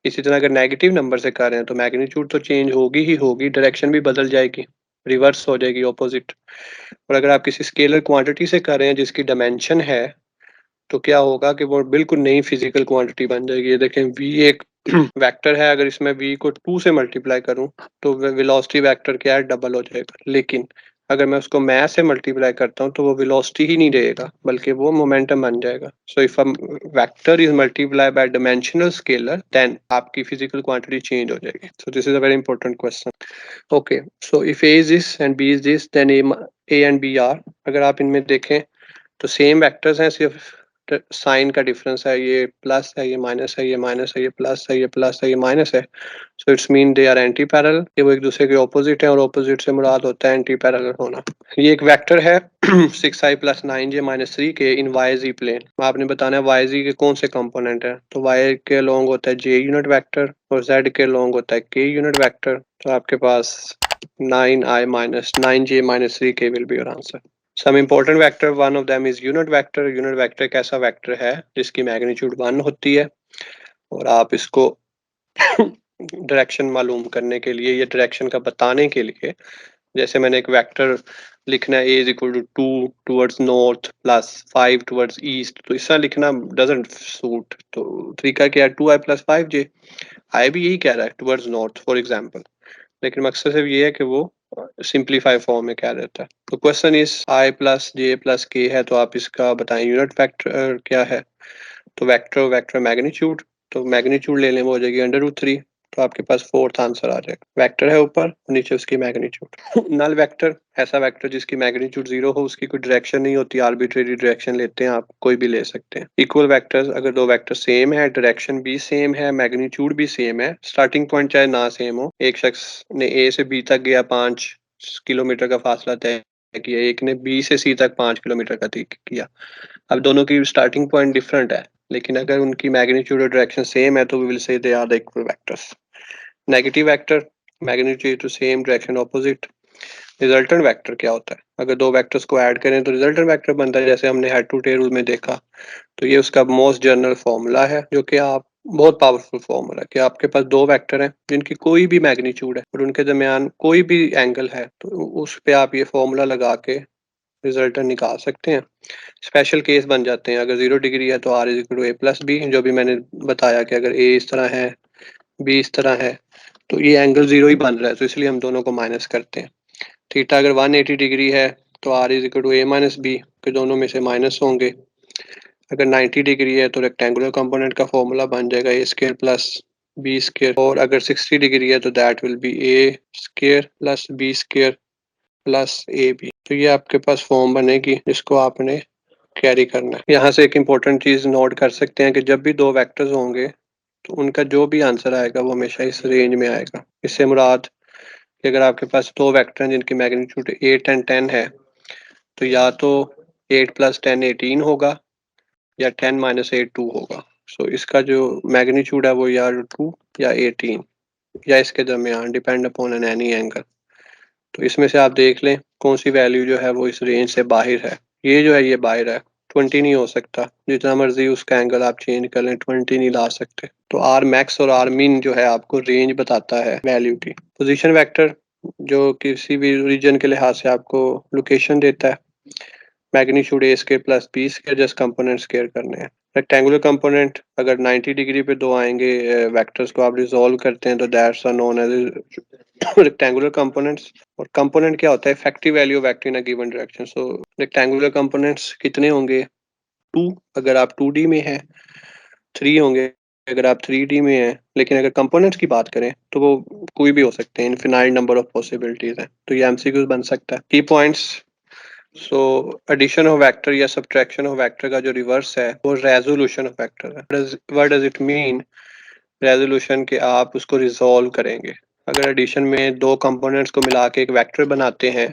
इसी तरह अगर नेगेटिव नंबर से कर रहे हैं तो मैग्नीट्यूड तो चेंज होगी ही होगी, डायरेक्शन भी बदल जाएगी, रिवर्स हो जाएगी, ऑपोजिट. और अगर आप किसी स्केलर क्वांटिटी से कर रहे हैं जिसकी डायमेंशन है, तो क्या होगा कि वो बिल्कुल नई फिजिकल क्वांटिटी बन जाएगी. ये देखें, v एक वेक्टर है, अगर इसमें v को 2 से मल्टीप्लाई करूं तो वेलोसिटी वेक्टर क्या है, डबल हो जाएगा. लेकिन अगर मैं उसको मैथ से मल्टीप्लाई करता हूं तो वो वेलोसिटी ही नहीं रहेगा, बल्कि वो मोमेंटम बन जाएगा. So if a vector is multiply by dimensional scalar, then आपकी फिजिकल क्वांटिटी चेंज हो जाएगी. So this is a very important question. Okay, so if a is this and b is this, then a and b are, अगर आप इनमें देखें तो सेम वेक्टर्स हैं, सिर्फ साइन का डिफरेंस है, ये प्लस है, ये माइनस है, ये माइनस है, ये प्लस है, ये प्लस है, ये माइनस है, so it's mean they are anti parallel, ये वो एक दूसरे के ऑपोजिट है और ऑपोजिट से मुराद होता है एंटी पैरेलल होना। ये एक वेक्टर है 6i + 9j - 3 के इन वाई जी प्लेन। आपने बताना है वाई जी के कौन से कंपोनेंट है, तो वाई के अलोंग होता है j यूनिट वेक्टर और z के अलोंग होता है k यूनिट वेक्टर। तो आपके पास 9i - 9j - 3k will be your answer. Some important vector, one of them is unit vector. Unit vector एक ऐसा वेक्टर है जिसकी मैग्नीट्यूड 1 होती है और आप इसको डायरेक्शन मालूम करने के लिए या डायरेक्शन का बताने के लिए, जैसे मैंने एक वेक्टर लिखना है a is equal to 2 towards north plus 5 towards east, तो इस तरह लिखना डजंट सूट। तो तरीका क्या है, 2i + 5j। आई भी यही कह रहा है टुवर्ड्स नॉर्थ फॉर एग्जांपल, लेकिन मकसद सिर्फ ये है कि वो सिंप्लीफाई फॉर्म में क्या देता है। तो question is i + j + k है, तो आप इसका बताएं यूनिट वेक्टर क्या है। तो वेक्टर वेक्टर मैग्नीट्यूड, तो मैग्नीट्यूड ले लें वो हो जाएगी √3, तो आपके पास फोर्थ आंसर आ जाएगा। वेक्टर है ऊपर, नीचे उसकी मैग्नीट्यूड। नल वेक्टर, ऐसा वेक्टर जिसकी मैग्नीट्यूड 0 हो, उसकी कोई डायरेक्शन नहीं होती, आर्बिट्रेरी डायरेक्शन लेते हैं आप, कोई भी ले सकते हैं। इक्वल वेक्टर्स, अगर दो वेक्टर सेम है, डायरेक्शन भी सेम है, मैग्नीट्यूड भी सेम है, स्टार्टिंग पॉइंट चाहे ना सेम हो, एक शख्स ने ए से बी तक गया 5 किलोमीटर का फासला तय किया, एक ने बी से सी तक 5 किलोमीटर का तय किया। अब दोनों की स्टार्टिंग पॉइंट डिफरेंट है, लेकिन अगर उनकी मैग्नीट्यूड और डायरेक्शन सेम है तो we will say they are the equal vectors. Negative vector, magnitude to same, direction opposite. Resultant vector क्या होता है, अगर दो वेक्टर्स को ऐड करें तो रिजल्टेंट वेक्टर बनता है, जैसे हमने हेड टू टेल रूल में देखा। तो ये उसका मोस्ट जनरल फॉर्मूला है, जो कि आप बहुत पावरफुल फॉर्मूला है कि आपके पास दो वेक्टर हैं जिनकी कोई भी मैग्नीट्यूड है और उनके दरमियान कोई भी एंगल है, तो उस पे आप ये फॉर्मूला लगा के रिजल्टेंट निकाल सकते हैं। स्पेशल केस बन जाते हैं, अगर 0 डिग्री है तो r is equal to a + b, जो भी मैंने बताया कि अगर a इस तरह है, b इस तरह है, तो ये एंगल 0 ही बन रहा है, तो इसलिए हम दोनों को माइनस करते हैं। थीटा अगर 180 डिग्री है तो r is equal to a - b, के दोनों में से माइनस होंगे। अगर 90 डिग्री है तो रेक्टेंगुलर कंपोनेंट का फॉर्मूला बन जाएगा a² + b², और अगर 60 डिग्री है तो that will be a² + b² + ab। तो ये आपके पास फॉर्म बनेगी जिसको आपने कैरी करना है। यहाँ से एक इम्पोर्टेंट चीज नोट कर सकते हैं कि जब भी दो वेक्टर्स होंगे तो उनका जो भी आंसर आएगा वो हमेशा इस रेंज में आएगा। इससे मुराद कि अगर आपके पास दो वेक्टर हैं जिनकी मैग्नीट्यूड 8 और 10 है, तो या तो 8 + 10 18 होगा या 10 - 8 2 होगा। सो इसका जो मैग्नीट्यूड है वो या 2 या 18 या इसके दरमियान, depend upon an any angle. तो इसमें से आप देख लें कौन सी वैल्यू जो है वो इस रेंज से बाहर है। ये जो है ये बाहर है, 20 नहीं हो सकता, जितना मर्जी उसका एंगल आप चेंज कर लें 20 नहीं ला सकते। तो आर मैक्स और आर मिन जो है आपको रेंज बताता है वैल्यू की। पोजीशन वेक्टर जो किसी भी रीजन के लिहाज से आपको लोकेशन देता है। Magnitude a² + b², just component square करने हैं। रेक्टेंगुलर कंपोनेंट, अगर 90 डिग्री पे दो आएंगे वेक्टर्स को आप रिजॉल्व करते हैं तो that's are known as rectangular components. और कंपोनेंट क्या होता है, effective value of vector in a given direction. So rectangular components कितने होंगे, 2 अगर आप 2D में है, 3 होंगे अगर आप 3D में है। लेकिन अगर कंपोनेंट्स की बात करें तो वो कोई भी हो सकते हैं, इनफिनाइट नंबर ऑफ पॉसिबिलिटीज हैं। तो ये एमसीक्यूज बन सकता है। Key points, so addition of vector या सब्ट्रैक्शन ऑफ वेक्टर का जो रिवर्स है वो रेजोल्यूशन ऑफ वेक्टर है। What does it mean resolution, के आप उसको रिजॉल्व करेंगे। अगर एडिशन में दो कंपोनेंट्स को मिला के एक वेक्टर बनाते हैं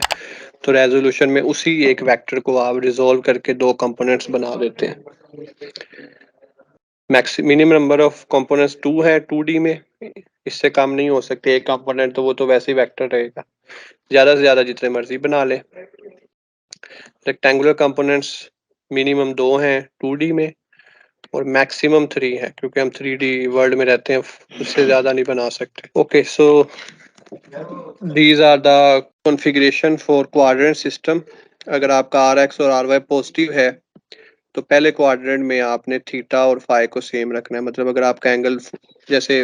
तो रेजोल्यूशन में उसी एक वेक्टर को आप रिजॉल्व करके दो कंपोनेंट्स बना देते हैं। मिनिमम नंबर ऑफ कंपोनेंट्स 2 है 2D में, इससे कम नहीं हो सकते एक कंपोनेंट, तो वो तो वैसे ही वेक्टर रहेगा, ज्यादा से ज्यादा जितने मर्जी बना ले। रेक्टेंगुलर कंपोनेंट्स मिनिमम 2 हैं 2D में और मैक्सिमम 3 है, क्योंकि हम 3D वर्ल्ड में रहते हैं, उससे ज्यादा नहीं बना सकते। Okay, so these are the configuration for quadrant system. अगर आपका RX और RY पॉजिटिव है तो पहले क्वाड्रेंट में आपने थीटा और फाई को सेम रखना है। मतलब अगर आपका एंगल, जैसे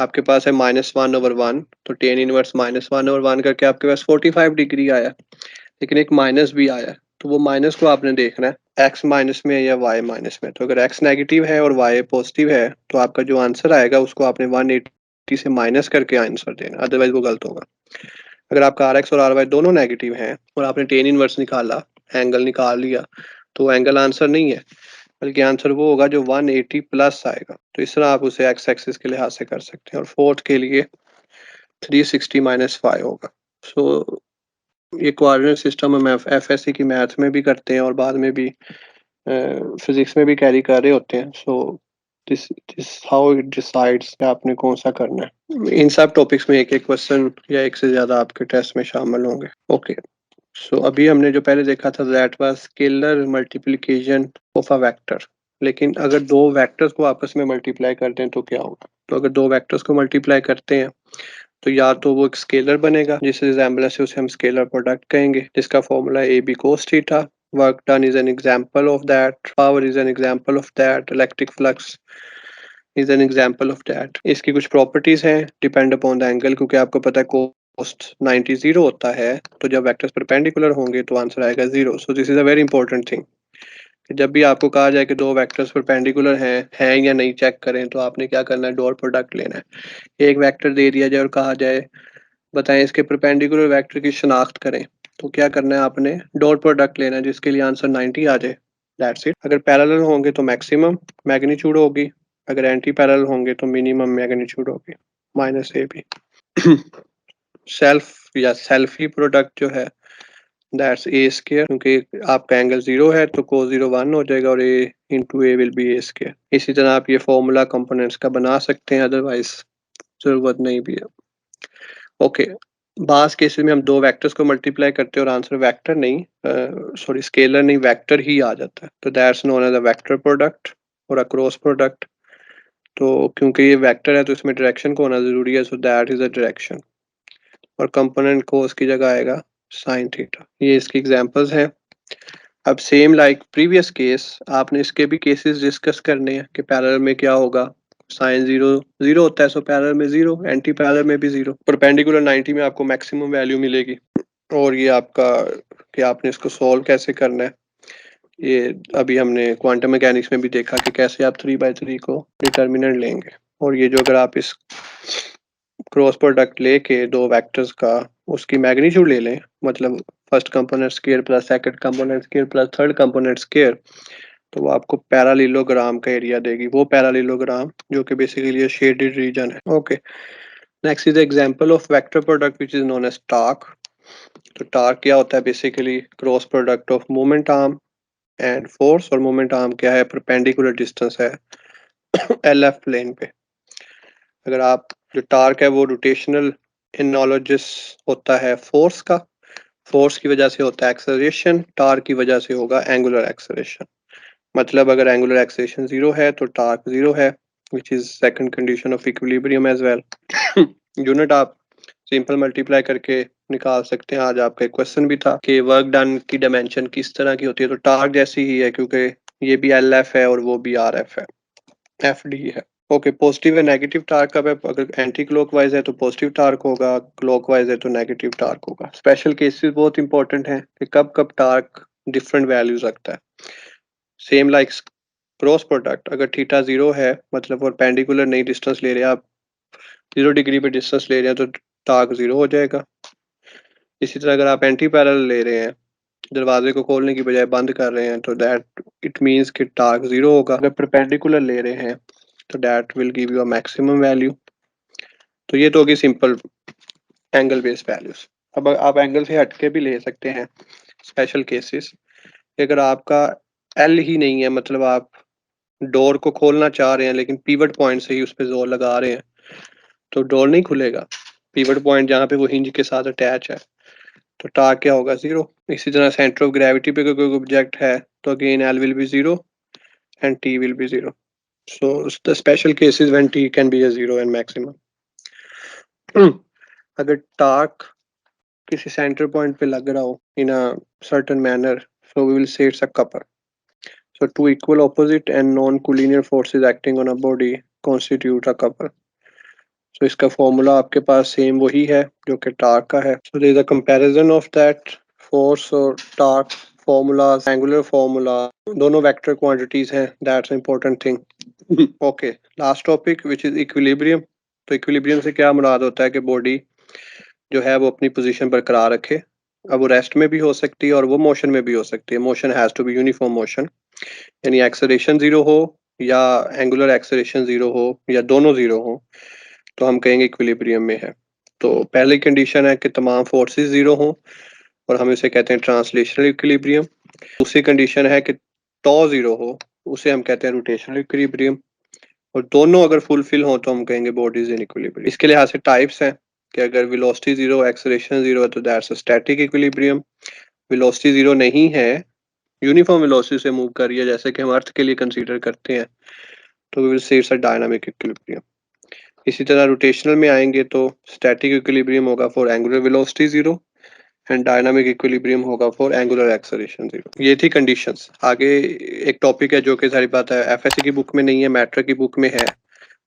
आपके पास है -1/1, तो tan इनवर्स -1/1 करके आपके पास 45 डिग्री आया, लेकिन एक माइनस भी आया, तो वो माइनस को आपने देखना है एक्स माइनस में या वाई माइनस में। तो अगर एक्स नेगेटिव है और वाई पॉजिटिव है तो आपका जो आंसर आएगा उसको आपने 180 से माइनस करके आंसर देना, अदरवाइज वो गलत होगा। अगर आपका RX और RY दोनों नेगेटिव हैं और आपने tan इनवर्स निकाला, एंगल निकाल लिया, तो एंगल आंसर नहीं है। बल्कि आंसर वो होगा जो 180 प्लस आएगा। तो इस तरह आप उसे एक्स एक्सिस के लिहाज से कर सकते हैं। और फोर्थ के लिए 360 माइनस 5 होगा। सो ये कोऑर्डिनेट सिस्टम हम एफएससी की मैथ में भी करते हैं और बाद में भी फिजिक्स में भी कैरी कर रहे होते हैं। So this this how it decides कि आपने कौन सा करना है। इन सब टॉपिक्स में एक एक क्वेश्चन या एक से ज्यादा आपके टेस्ट में शामिल होंगे। ओके, सो अभी हमने जो पहले देखा था that was scalar multiplication of a vector. लेकिन अगर दो वेक्टर्स को आपस में मल्टीप्लाई करते हैं तो क्या होगा? तो अगर दो वेक्टर्स को मल्टीप्लाई करते हैं तो या तो वो एक स्केलर बनेगा, जिस रिजेम्बलेंस से उसे हम स्केलर प्रोडक्ट कहेंगे, जिसका formula a b cos theta. Work done is an example of that, power is an example of that, electric flux is an example of that. इसकी कुछ प्रॉपर्टीज हैं, डिपेंड अपॉन द एंगल, क्योंकि आपको पता है कोस्ट 90 जीरो होता है, तो जब वेक्टर्स परपेंडिकुलर होंगे तो आंसर आएगा zero. So this is a very important thing. जब भी आपको कहा जाए कि दो वेक्टर्स परपेंडिकुलर हैं या नहीं चेक करें, तो आपने क्या करना है, डॉट प्रोडक्ट लेना है। एक वेक्टर दे दिया जाए और कहा जाए बताएं इसके परपेंडिकुलर वेक्टर की शनाख्त करें, तो क्या करना है, आपने डॉट प्रोडक्ट लेना है जिसके लिए आंसर 90 आ जाए। That's it. अगर पैरेलल होंगे तो मैक्सिमम मैग्नीट्यूड होगी, अगर एंटी पैरेलल होंगे तो मिनिमम मैग्नीट्यूड होगी, माइनस ए बी। सेल्फ या सेल्फी प्रोडक्ट जो है दैट्स ए स्केयर, क्योंकि आपका एंगल जीरो है तो cos जीरो 1 हो जाएगा और A into A will be A square. इसी तरह आप ये फॉर्मूला कंपोनेंट्स का बना सकते हैं, अदरवाइज जरूरत नहीं भी है। ओके, बास केसेस में हम दो वेक्टर्स को मल्टीप्लाई करते हैं और आंसर वेक्टर नहीं, सॉरी स्केलर नहीं, वेक्टर ही आ जाता है, तो that's known as a vector product और अ क्रॉस प्रोडक्ट। तो क्योंकि ये वेक्टर है तो इसमें डायरेक्शन को होना जरूरी है, so that is a direction. और कंपोनेंट को उसकी जगह आएगा साइन थीटा। ये इसकी एग्जांपल्स हैं। अब सेम लाइक प्रीवियस केस आपने इसके भी केसेस डिस्कस करने हैं कि पैरेलल में क्या होगा। साइन जीरो जीरो होता है, सो पैरेलल में जीरो, एंटी पैरेलल में भी जीरो। परपेंडिकुलर 90 में आपको मैक्सिमम वैल्यू मिलेगी। और ये आपका कि आपने इसको सॉल्व कैसे करना है, ये अभी हमने क्वांटम मैकेनिक्स में भी देखा कि कैसे आप 3/3 को डिटर्मिनेंट लेंगे। और ये जो अगर आप इस क्रॉस प्रोडक्ट लेके दो वेक्टर्स का उसकी मैग्नीट्यूड ले लें, मतलब first component square plus second component square plus third component square, तो वो आपको पैरालेलोग्राम का एरिया देगी, वो पैरालेलोग्राम जो कि बेसिकली शेडेड रीजन है। Okay, next is example of vector product which is known as torque. तो टार्क क्या होता है, basically cross product of moment arm and force. और मोमेंट आर्म क्या है, परपेंडिकुलर डिस्टेंस है एल एफ प्लेन पे। अगर आप जो टार्क है वो रोटेशनल एनालॉगस होता है फोर्स का, फोर्स की वजह से होता है एक्सेलरेशन, टार्क की वजह से होगा एंगुलर एक्सेलरेशन। मतलब अगर एंगुलर एक्सेलरेशन जीरो है तो टार्क जीरो है, which is second condition of equilibrium as well. Unit आप सिंपल मल्टीप्लाई करके निकाल सकते हैं। आज आपका एक क्वेश्चन भी था कि वर्क डन की डायमेंशन किस तरह की होती है, तो टार्क जैसी ही है, क्योंकि ये भी एल एफ है और वो भी आर एफ है, एफ डी है। ओके, पॉजिटिव है नेगेटिव टार्क कब है, अगर एंटी क्लॉकवाइज है तो पॉजिटिव टार्क होगा, क्लॉकवाइज है तो नेगेटिव टार्क होगा। स्पेशल केसेस बहुत इंपॉर्टेंट है कि कब कब टार्क डिफरेंट वैल्यूज रखता है। सेम लाइक क्रॉस प्रोडक्ट, अगर थीटा जीरो है मतलब परपेंडिकुलर नहीं डिस्टेंस ले रहे हैं आप, 0 डिग्री पे डिस्टेंस ले रहे हैं तो टार्क जीरो हो जाएगा। इसी तरह अगर आप एंटी पैरेलल ले रहे हैं, दरवाजे को खोलने की बजाय बंद कर रहे हैं, तो दैट इट मींस कि टार्क जीरो होगा। अगर परपेंडिकुलर ले रहे हैं तो that will give you a maximum value. तो ये तो होगी सिंपल एंगल बेस्ड वैल्यूज। अब आप एंगल से हटके भी ले सकते हैं स्पेशल केसेस। अगर आपका एल ही नहीं है, मतलब आप डोर को खोलना चाह रहे हैं लेकिन पीवट पॉइंट से ही उस पर जोर लगा रहे हैं, तो डोर नहीं खुलेगा। पीवट पॉइंट जहाँ पे वो हिंज के साथ अटैच है, तो टार्क क्या होगा, जीरो। इसी तरह सेंटर ऑफ ग्रेविटी पे कोई ऑब्जेक्ट है तो again L will be zero and T will be zero. So the special cases when T can be a zero and maximum. अगर टार्क किसी सेंटर पॉइंट पे लग रहा हो in a certain manner, so we will say it's a couple. So two equal opposite and non-collinear forces acting on a body constitute a couple. So इसका फॉर्मूला आपके पास सेम वही है जो कि टार्क का है। So there is a comparison of that force और टार्क formulas, angular formula, दोनों वेक्टर क्वांटिटीज हैं, that's an important thing. Okay, last topic which is equilibrium. तो इक्विलिब्रियम से क्या मुराद होता है कि बॉडी जो है वो अपनी पोजीशन बरकरार रखे। अब वो रेस्ट में भी हो सकती है और वो मोशन में भी हो सकती है, motion has to be uniform motion. यानी एक्सेलरेशन 0 हो या एंगुलर एक्सेलरेशन 0 हो या दोनों 0 हो, तो हम कहेंगे इक्विलिब्रियम में है। तो पहली कंडीशन है कि तमाम फोर्सेस 0 हों और हम इसे कहते हैं ट्रांसलेशनल इक्विलिब्रियम। दूसरी कंडीशन है कि टॉ 0 हो, उसे हम कहते हैं रोटेशनल इक्विलिब्रियम। और दोनों अगर फुलफिल हो तो हम कहेंगे बॉडीज इन इक्विलिब्रियम। इसके लिहाज से टाइप्स हैं कि अगर वेलोसिटी 0 एक्सेलरेशन 0 है तो that's a static equilibrium. Velocity 0 नहीं है, यूनिफॉर्म वेलोसिटी से मूव कर रही है जैसे कि हम अर्थ के लिए कंसीडर करते हैं, तो we will say it's a dynamic equilibrium. इसी तरह रोटेशनल में आएंगे तो स्टैटिक इक्विलिब्रियम होगा for angular velocity 0 and dynamic equilibrium होगा फॉर एंगुलर एक्सेलरेशन 0। ये थी कंडीशंस। आगे एक टॉपिक है जो कि सारी बात है एफएससी की बुक में नहीं है, मैट्रिक की बुक में है,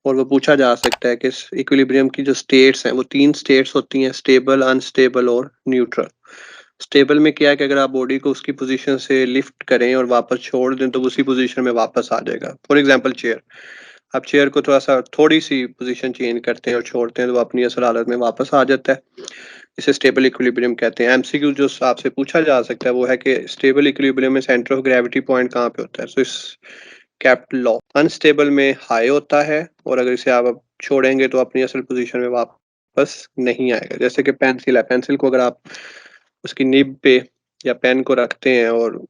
और वो पूछा जा सकता है कि इक्विलिब्रियम की जो स्टेट्स हैं वो 3 स्टेट्स होती हैं, स्टेबल, अनस्टेबल और न्यूट्रल। स्टेबल में क्या है कि अगर आप बॉडी को उसकी पोजीशन से लिफ्ट करें और वापस छोड़ दें तो उसी पोजीशन में वापस आ जाएगा। फॉर एग्जांपल चेयर, आप चेयर को थोड़ा सा थोड़ी सी पोजीशन चेंज करते हैं और छोड़ते हैं तो वो अपनी असल हालत में वापस आ जाता है। इसे स्टेबल इक्विलिब्रियम कहते हैं। एमसीक्यू जो आपसे पूछा जा सकता है वो है कि स्टेबल इक्विलिब्रियम में सेंटर ऑफ ग्रेविटी पॉइंट कहाँ पे होता है। सो इस कैप्ट लॉ अनस्टेबल में हाई होता है और अगर इसे आप अब छोड़ेंगे तो अपनी असल पोजीशन में वापस नहीं आएगा। जैसे कि पेंसिल है, पेंसिल को अगर आप उसकी निब पे या पेन को रखते हैं और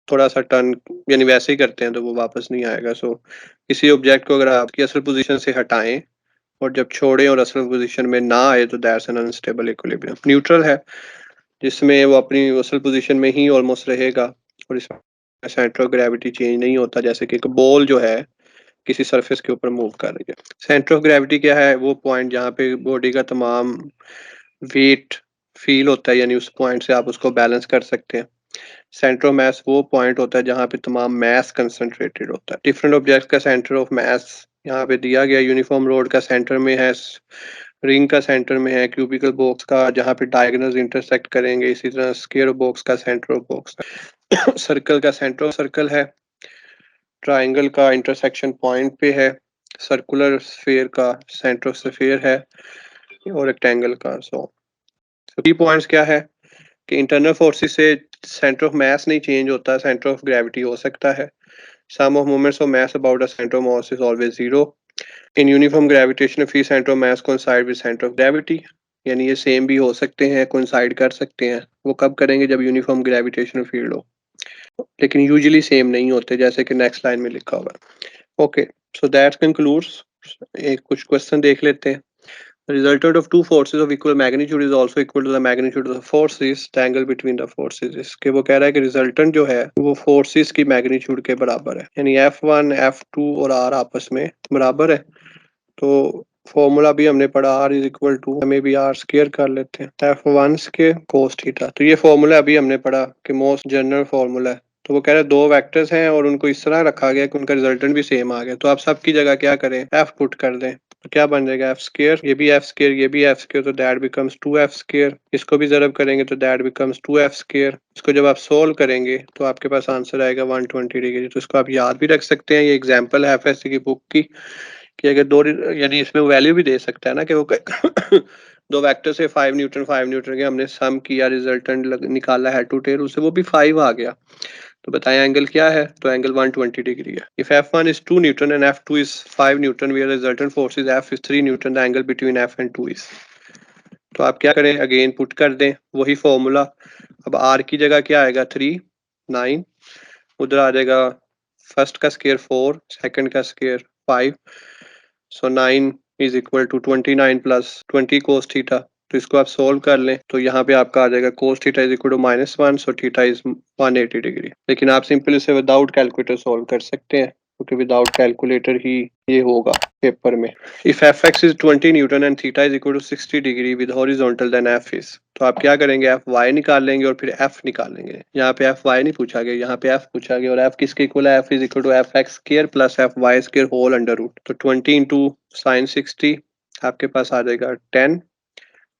थोड़ा सा टर्न यानी वैसे ही करते हैं तो वो वापस नहीं आएगा। सो किसी ऑब्जेक्ट को अगर आपकी असल पोजीशन से हटाएं और जब छोड़ें और असल पोजीशन में ना आए तो that's an unstable equilibrium. Neutral है जिसमें वो अपनी असल पोजीशन में ही ऑलमोस्ट रहेगा और इसमें सेंटर ऑफ ग्रेविटी चेंज नहीं होता, जैसे कि एक बॉल जो है किसी सरफेस के ऊपर मूव कर रही है। सेंटर ऑफ ग्रेविटी क्या है? वो पॉइंट जहाँ पे बॉडी का तमाम वेट फील होता है, यानी उस पॉइंट से आप उसको बैलेंस कर सकते हैं। सेंटर ऑफ मास वो पॉइंट होता है जहाँ पे तमाम मास कंसंट्रेटेड होता है। डिफरेंट ऑब्जेक्ट्स का सेंटर ऑफ मास यहाँ पे दिया गया। यूनिफॉर्म रोड का सेंटर में है, रिंग का सेंटर में है, क्यूबिकल बॉक्स का जहाँ पे डायगोनल्स इंटरसेक्ट करेंगे, इसी तरह स्क्वायर बॉक्स का सेंटर ऑफ बॉक्स सर्कल का सेंटर ऑफ सर्कल है, ट्राइंगल का इंटरसेक्शन पॉइंट पे है, सर्कुलर स्फीयर का सेंटर ऑफ स्फीयर है और रेक्टेंगल का। सो की पॉइंट्स क्या है कि इंटरनल फोर्सेस से सेंटर ऑफ मास नहीं चेंज होता, सेंटर ऑफ ग्रेविटी हो सकता है। Sum of moments of mass about a centre of mass is always zero. In uniform gravitation free centre of mass coincide with centre of gravity, यानी ये सेम भी हो सकते हैं, कोइंसाइड कर सकते हैं। वो कब करेंगे? जब यूनिफॉर्म ग्रेविटेशनल फील्ड हो, लेकिन यूजुअली सेम नहीं होते जैसे कि नेक्स्ट लाइन में लिखा हुआ है। Okay, so that concludes. एक कुछ क्वेश्चन देख लेते हैं। The resultant of two forces of equal magnitude is also equal to the magnitude of the forces. The angle between the forces इसके वो कह रहा है कि रिजल्टेंट जो है वो फोर्सेस की मैग्नीट्यूड के बराबर है, यानी F1 F2 और R आपस में बराबर है। तो फॉर्मूला भी हमने पढ़ा R इज इक्वल टू, हमें भी R स्क्वायर कर लेते हैं, F1 के cos थीटा। तो ये फॉर्मूला अभी हमने पढ़ा कि मोस्ट जनरल फॉर्मूला है। तो वो कह रहे हैं दो वेक्टर्स हैं और उनको इस तरह रखा गया कि उनका रिजल्टेंट भी सेम आ गया, तो आप सबकी जगह क्या करें? F पुट कर दें। तो क्या बन जाएगा? एफ स्क्र, ये भी एफ स्क्र, ये भी एफ स्क्र, तो दैट बिकम्स 2f²। इसको भी जरब करेंगे तो दैट बिकम्स 2f²। इसको जब आप सोल्व करेंगे तो आपके पास आंसर आएगा 120 डिग्री। तो इसको आप याद भी रख सकते हैं। ये एग्जांपल है एफएससी की बुक की कि अगर दो, यानी इसमें वैल्यू भी दे सकता है ना कि वो दो वेक्टर से 5 न्यूटन के हमने सम किया, रिजल्टेंट निकाला हेड टू टेल, उससे वो भी 5 आ गया। तो बताएं एंगल क्या है? तो एंगल 120 डिग्री है। If F1 is 2 Newton and F2 is 5 Newton where the resultant force is F is 3 Newton, the angle between F and 2 is। तो आप क्या करें? अगेन पुट कर दें वही फॉर्मूला। अब R की जगह क्या आएगा? 3 9, उधर आ जाएगा फर्स्ट का स्क्वायर 4, सेकंड का square 5, so 9 is equal to 29 plus 20 cos theta. तो इसको आप सोल्व कर लें तो यहाँ पे आपका आ जाएगा cos theta is equal to -1, so theta is 180 degree. लेकिन आप सिंपल इसे विदाउट कैलकुलेटर सोल्व कर सकते हैं क्योंकि विदाउट कैलकुलेटर ही ये होगा पेपर में। If fx is 20 newton and theta is equal to 60 degree with horizontal then f is, तो आप क्या करेंगे? fy निकाल लेंगे और फिर f निकालेंगे। यहाँ पे fy नहीं पूछा गया, यहाँ पे f पूछा गया, और f किसके इक्वल है? f is equal to fx² plus fy² whole under root. तो 20 इंटू साइन 60 आपके पास आ जाएगा 10,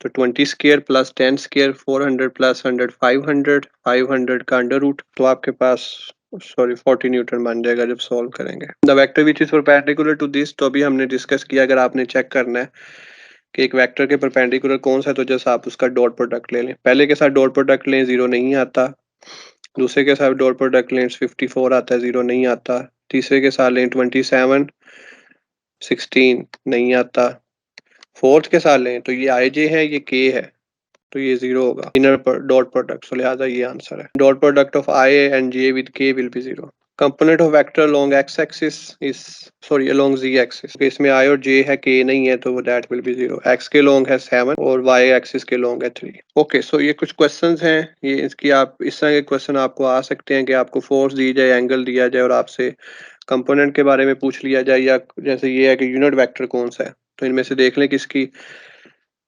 तो 20² प्लस 10² 400 प्लस 100 500, 500 का अंडर रूट, तो आपके पास 40 न्यूटन बन जाएगा जब सॉल्व करेंगे। The vector which is perpendicular to this, तो अभी हमने डिस्कस किया। अगर आपने चेक करना है कि एक वेक्टर के परपेंडिकुलर कौन सा है तो जैसे आप उसका डॉट प्रोडक्ट ले लें, पहले के साथ डॉट प्रोडक्ट लें, जीरो नहीं आता। दूसरे के साथ डॉट प्रोडक्ट लें 54 आता है, 0 नहीं आता। तीसरे के साथ लें 27, 16 नहीं आता। फोर्थ के साथ लें तो ये आई जे है, ये के है, तो ये 0 होगा इनर डॉट प्रोडक्ट, सो लिहाजा ये आंसर है। Dot product of I and J with K will be 0। Component of vector along X axis is, sorry along Z axis, इसमें आई और जे है, के नहीं है, तो वो दैट विल बी 0। एक्स के लॉन्ग है 7 और वाई एक्सिस के लॉन्ग है 3। ओके, सो ये कुछ क्वेश्चंस हैं, ये इसकी आप इस तरह के क्वेश्चन आपको आ सकते हैं कि आपको फोर्स दी जाए, एंगल दिया जाए और आपसे कंपोनेंट के बारे में पूछ लिया जाए, या जैसे ये है कि यूनिट वेक्टर कौन सा है, तो इनमें से देख लें किसकी,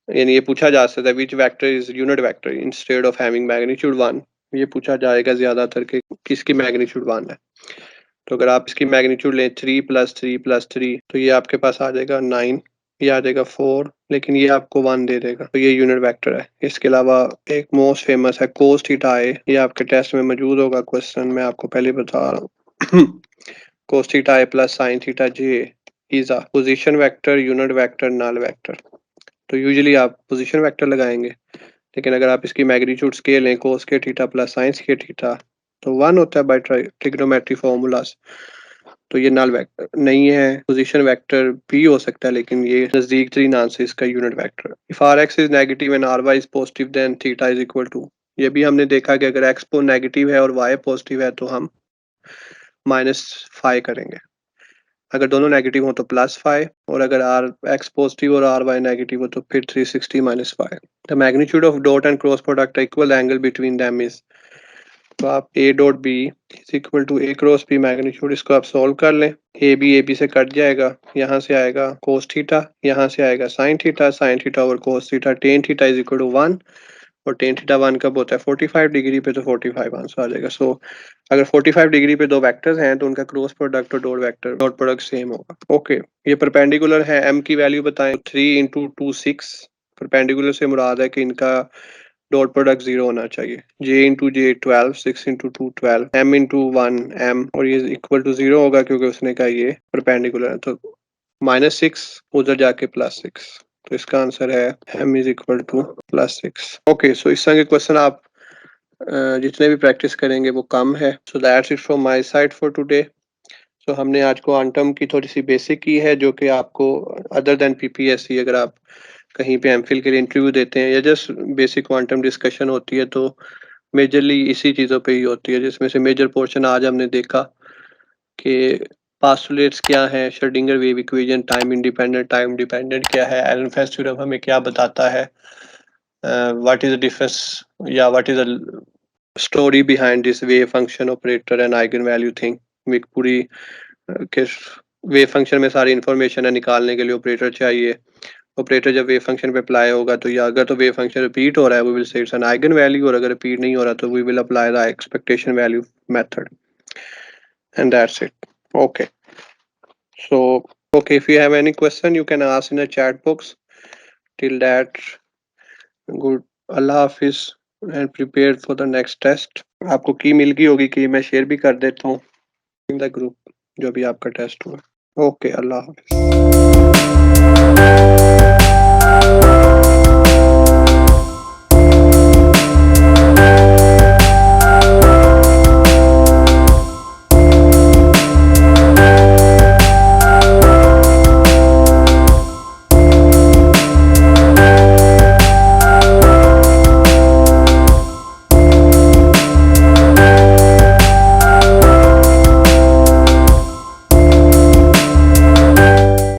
यानी ये पूछा जा सकता है which vector is unit vector instead of having magnitude 1, ये पूछा जाएगा ज्यादातर कि किसकी मैग्नीट्यूड 1 है। तो अगर आप इसकी मैग्नीट्यूड लें 3 + 3 + 3, तो ये आपके पास आ जाएगा 9, ये आ जाएगा 4, लेकिन ये आपको 1 दे देगा, तो ये यूनिट वेक्टर है। इसके अलावा एक मोस्ट फेमस है कोस थीटा आई, ये आपके टेस्ट में मौजूद होगा क्वेश्चन, मैं आपको पहले बता रहा हूँ। Cos theta i plus sine theta j is a position vector, unit vector, null vector. तो यूजुअली आप पोजीशन वेक्टर लगाएंगे, लेकिन अगर आप इसकी मैग्नीट्यूड स्केल लें कोस के थीटा प्लस साइंस के थीटा, तो 1 होता है बाय ट्रिग्नोमेट्री फॉर्मूलाज, तो ये नल वेक्टर नहीं है। पोजीशन वेक्टर भी हो सकता है, लेकिन ये नजदीक तरीन आंसर इसका unit vector. If r x is negative and r y is positive then theta is equal to, ये भी हमने देखा कि अगर एक्स को नेगेटिव है और वाई पॉजिटिव है तो हम -5 करेंगे, अगर दोनों नेगेटिव हो तो +5, और अगर आर एक्स पॉजिटिव और आर वाई नेगेटिव हो तो फिर 360 - 5। The magnitude of dot and cross product equal angle between them is, तो आप a dot b is equal to a cross b magnitude, इसको आप सॉल्व कर लें। ए बी से कट जाएगा, यहाँ से आएगा कोस थीटा, यहाँ से आएगा साइन थीटा और cos theta, tan theta is equal to 1, और टेन थीटा 1 कब होता है 45 डिग्री पे, तो 45 आंसर आ जाएगा। सो अगर 45 डिग्री पे दो वेक्टर्स हैं तो उनका क्रॉस प्रोडक्ट और डॉट प्रोडक्ट सेम होगा। ओके, ये परपेंडिकुलर है, एम की वैल्यू बताएं 3 × 2 6, परपेंडिकुलर से मुराद है कि इनका डॉट प्रोडक्ट 0 होना चाहिए। j × j 12, 6 × 2 12, m × 1 m, और ये इक्वल टू 0 होगा क्योंकि उसने कहा ये परपेंडिकुलर है, तो -6 उधर जाके +6, तो इसका आंसर है m is equal to +6। Okay, so इस तरह के क्वेश्चन आप जितने भी प्रैक्टिस करेंगे वो कम है। So that's it from my side for today. So हमने आज क्वांटम की थोड़ी सी बेसिक की है, जो कि आपको अदर देन पीपीएससी, अगर आप कहीं पे एमफिल के लिए इंटरव्यू देते हैं या जस्ट बेसिक क्वांटम डिस्कशन होती है, तो मेजरली इसी चीज़ों पे ही होती है, जिसमें से मेजर पोर्शन आज हमने देखा कि पास्टुलेट्स क्या है, Schrodinger wave equation, time dependent क्या है, एलन-फेस्ट थ्योरम हमें क्या बताता है, व्हाट इज द डिफरेंस या what is the story behind this wave function operator and eigen value thing. एक पूरी कि वेव फंक्शन में सारी इंफॉर्मेशन है, निकालने के लिए ऑपरेटर चाहिए। ऑपरेटर जब वेव फंक्शन पे अप्लाई होगा तो, या अगर तो वेव फंक्शन रिपीट हो रहा है we will say it's an eigen value, और अगर रिपीट नहीं हो रहा तो we will apply the expectation value method, and that's it. Okay, so okay, if you have any question you can ask in the chat box. Till that, good, Allah Hafiz, and prepared for the next test. आपको की मिल गई होगी कि मैं शेयर भी कर देता हूँ इन द ग्रुप जो भी आपका टेस्ट हुआ। ओके, अल्लाह हाफिज।